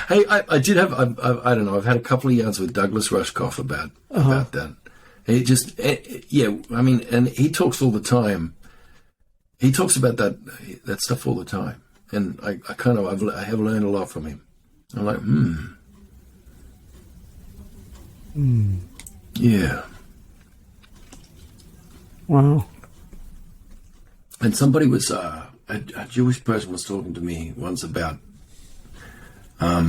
Hey, I did have, I don't know, I've had a couple of yarns with Douglas Rushkoff about that. He just, I mean, and he talks all the time. He talks about that stuff all the time. And I have learned a lot from him. I'm like, yeah. Wow. And somebody was, a Jewish person was talking to me once about, we're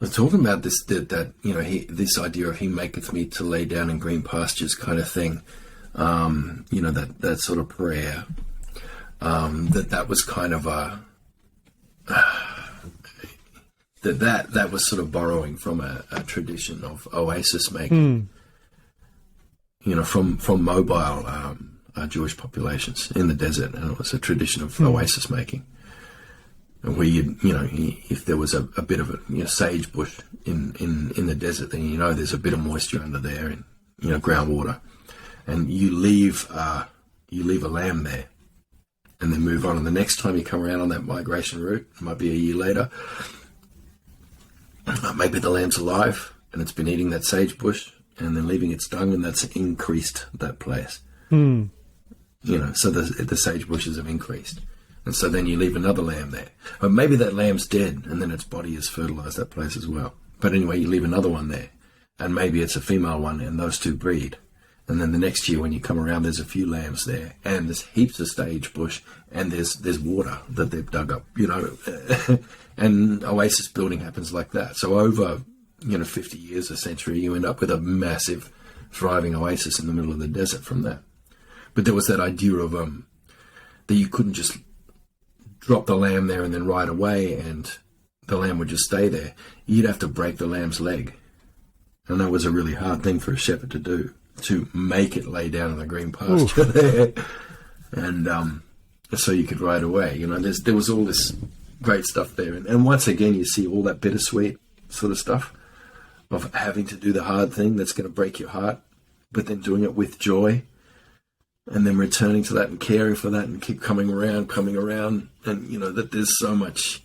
talking about this, this idea of he maketh me to lay down in green pastures kind of thing. That sort of prayer. That was kind of that was sort of borrowing from a tradition of oasis making, from mobile Jewish populations in the desert, and it was a tradition of oasis making, where if there was a bit of a sage bush in the desert, then there's a bit of moisture under there and groundwater, and you leave a lamb there. And then move on. And the next time you come around on that migration route, it might be a year later, maybe the lamb's alive and it's been eating that sage bush and then leaving its dung, and that's increased that place. So the sage bushes have increased. And so then you leave another lamb there. But maybe that lamb's dead and then its body has fertilized that place as well. But anyway, you leave another one there. And maybe it's a female one and those two breed. And then the next year when you come around, there's a few lambs there, and there's heaps of sage bush, and there's water that they've dug up, and oasis building happens like that. So over, 50 years, a century, you end up with a massive thriving oasis in the middle of the desert from that. But there was that idea of that you couldn't just drop the lamb there and then ride away and the lamb would just stay there. You'd have to break the lamb's leg. And that was a really hard thing for a shepherd to do, to make it lay down in the green pasture there. And so you could ride away. There was all this great stuff there. And once again, you see all that bittersweet sort of stuff of having to do the hard thing that's going to break your heart, but then doing it with joy, and then returning to that and caring for that and keep coming around. And, you know, that there's so much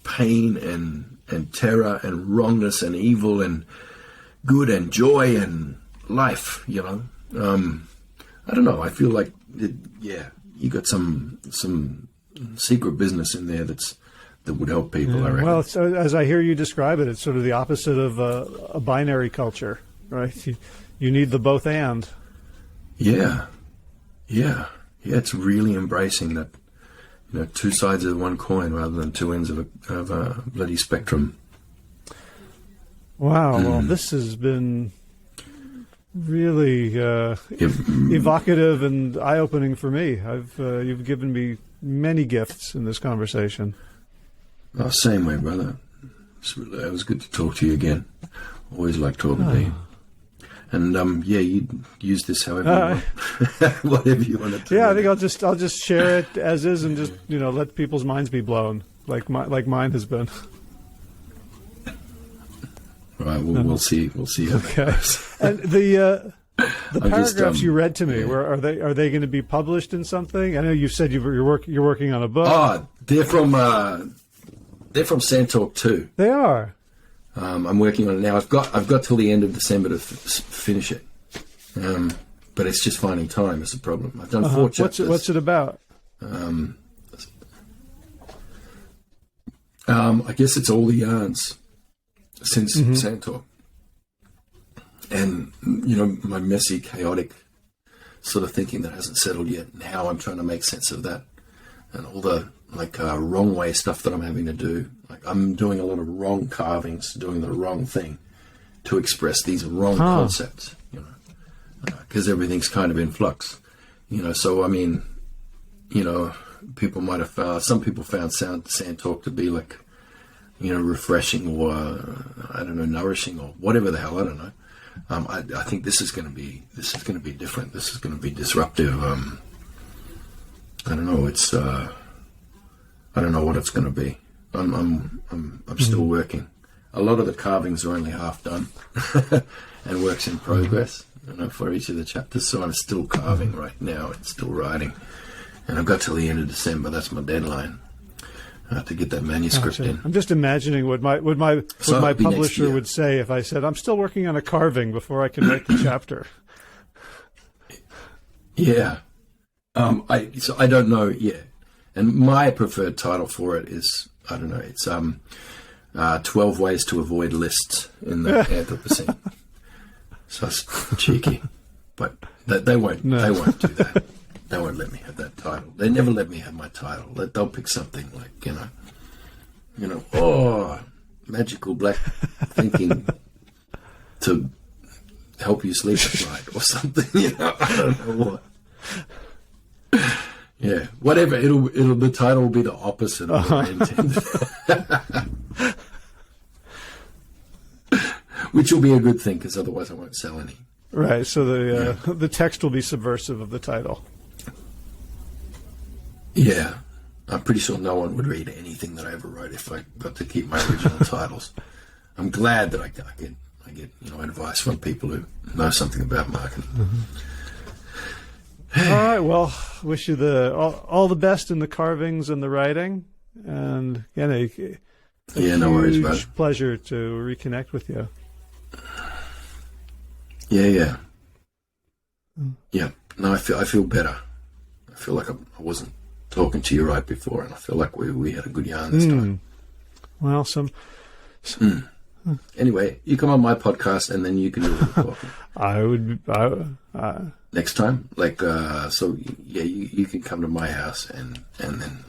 pain and terror and wrongness and evil and good and joy and life, you know. I don't know. I feel like, you got some secret business in there that would help people, I reckon. Well, it's, as I hear you describe it, it's sort of the opposite of a binary culture, right? You need the both and. Yeah. It's really embracing that, you know, two sides of one coin rather than two ends of a bloody spectrum. Wow. Well, this has been really evocative and eye-opening for me. You've given me many gifts in this conversation. Oh, same way, brother. It was good to talk to you again. Always like talking to you. And you use this however you want. Whatever you want to do. Yeah, I think I'll just share it as is and just, you know, let people's minds be blown like mine has been. All right, we'll see. We'll see how that goes. And the paragraphs you read to me, are they going to be published in something? I know you said you're working on a book. Oh, they're from Sandtalk too. They are. I'm working on it now. I've got till the end of December to finish it. But it's just finding time is the problem. I've done 4 chapters. What's it about? I guess it's all the yarns since Sandtalk. And, you know, my messy, chaotic sort of thinking that hasn't settled yet, and how I'm trying to make sense of that, and all the wrong way stuff that I'm having to do. Like, I'm doing a lot of wrong carvings, doing the wrong thing to express these wrong concepts, you know, because everything's kind of in flux, you know. So, I mean, you know, people might have found, some people found Sandtalk to be like, you know, refreshing or, I don't know, nourishing or whatever the hell, I don't know. I think this is going to be different. This is going to be disruptive. I don't know. I don't know what it's going to be. I'm still working. A lot of the carvings are only half done and works in progress, you know, for each of the chapters. So I'm still carving right now and still writing. And I've got till the end of December. That's my deadline to get that manuscript in. I'm just imagining what my publisher would say if I said, I'm still working on a carving before I can write the chapter. Yeah. I don't know yet. And my preferred title for it is, I don't know, it's 12 Ways to Avoid Lists in the Anthropocene. So it's cheeky. But they won't do that. They won't let me have that title. They never let me have my title. They'll pick something like, you know, magical black thinking to help you sleep at night or something, you know, I don't know what. Yeah, whatever. The title will be the opposite of what I intended. Which will be a good thing, because otherwise I won't sell any. Right, so the text will be subversive of the title. Yeah, I'm pretty sure no one would read anything that I ever wrote if I got to keep my original titles. I'm glad that I get you know, advice from people who know something about marketing. All right, well, wish you all the best in the carvings and the writing, and again, no worries, bro. Pleasure to reconnect with you. Yeah. No, I feel better. I feel like I wasn't talking to you right before, and I feel like we had a good yarn this time. Well, Anyway, you come on my podcast, and then you can do the talking. Next time, you can come to my house, and then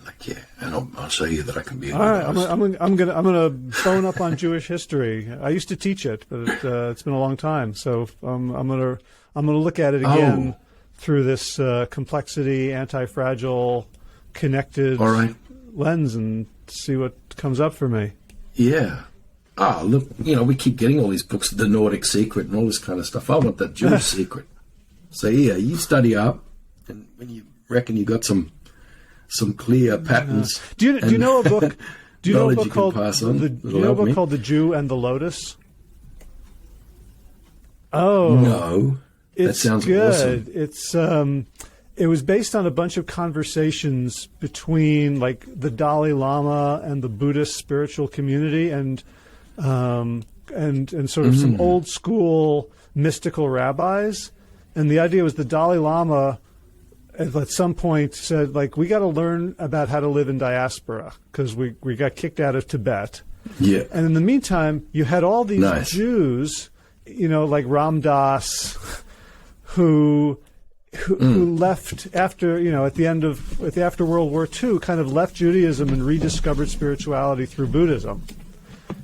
and I'll show you that I can be. All right, I'm gonna bone up on Jewish history. I used to teach it, but it's been a long time, so I'm gonna look at it again through this complexity, anti-fragile, connected lens, and see what comes up for me. Yeah. Look, you know, we keep getting all these books, The Nordic Secret and all this kind of stuff. I want that Jewish secret. So, you study up, and when you reckon you got some some clear patterns. Do you know a book? Do you know a book called The Jew and the Lotus? Oh no, that sounds good. awesome. It was based on a bunch of conversations between like the Dalai Lama and the Buddhist spiritual community, and sort of some old school mystical rabbis. And the idea was the Dalai Lama at some point said, like, we got to learn about how to live in diaspora because we got kicked out of Tibet. Yeah. And in the meantime, you had all these Nice. Jews, like Ram Dass, who left after, after World War II, kind of left Judaism and rediscovered spirituality through Buddhism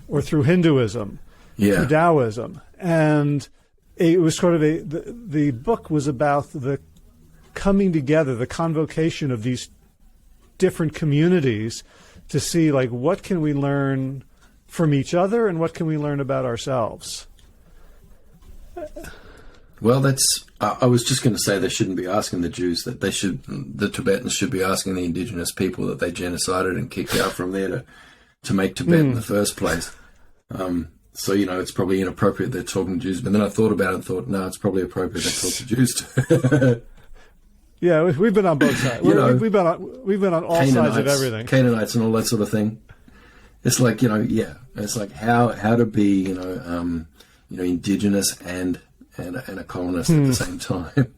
or through Hinduism, through Taoism. And it was sort of the book was about the coming together, the convocation of these different communities to see, like, what can we learn from each other and what can we learn about ourselves? Well, I was just going to say they shouldn't be asking the Jews that the Tibetans should be asking the indigenous people that they genocided and kicked out from there to make Tibet in the first place. So, it's probably inappropriate they're talking to Jews. But then I thought about it and thought, no, it's probably appropriate they talk to Jews too. Yeah, we've been on both sides. We've been on all sides of everything. Canaanites and all that sort of thing. It's like, it's like how to be, indigenous and a colonist at the same time,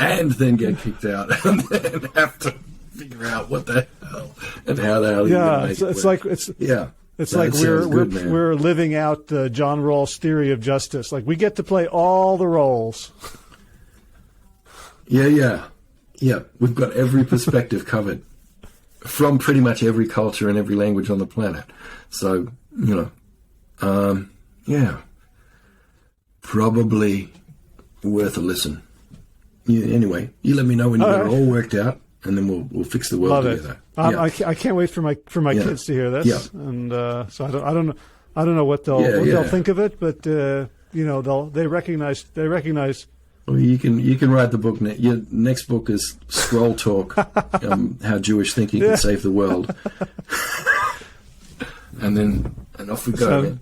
and then get kicked out and then have to figure out what the hell and how the hell. Yeah, it's like we're living out John Rawls' theory of justice. Like, we get to play all the roles. Yeah. We've got every perspective covered from pretty much every culture and every language on the planet. So, probably worth a listen. Anyway, you let me know when you get it all worked out, and then we'll fix the world together. I can't wait for my kids to hear this, and so I don't know what they'll think of it, but they recognize. Well, you can write the book. Your next book is Scroll Talk: How Jewish Thinking Can Save the World, and off we go.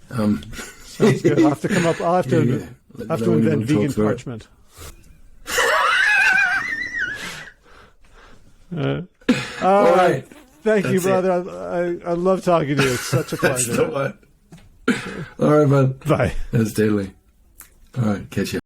Sounds good. I'll have to come up. I'll have to invent vegan parchment. All right. Thank you, brother. I love talking to you. It's such a pleasure. All right, bud. Bye. That's deadly. All right, catch you.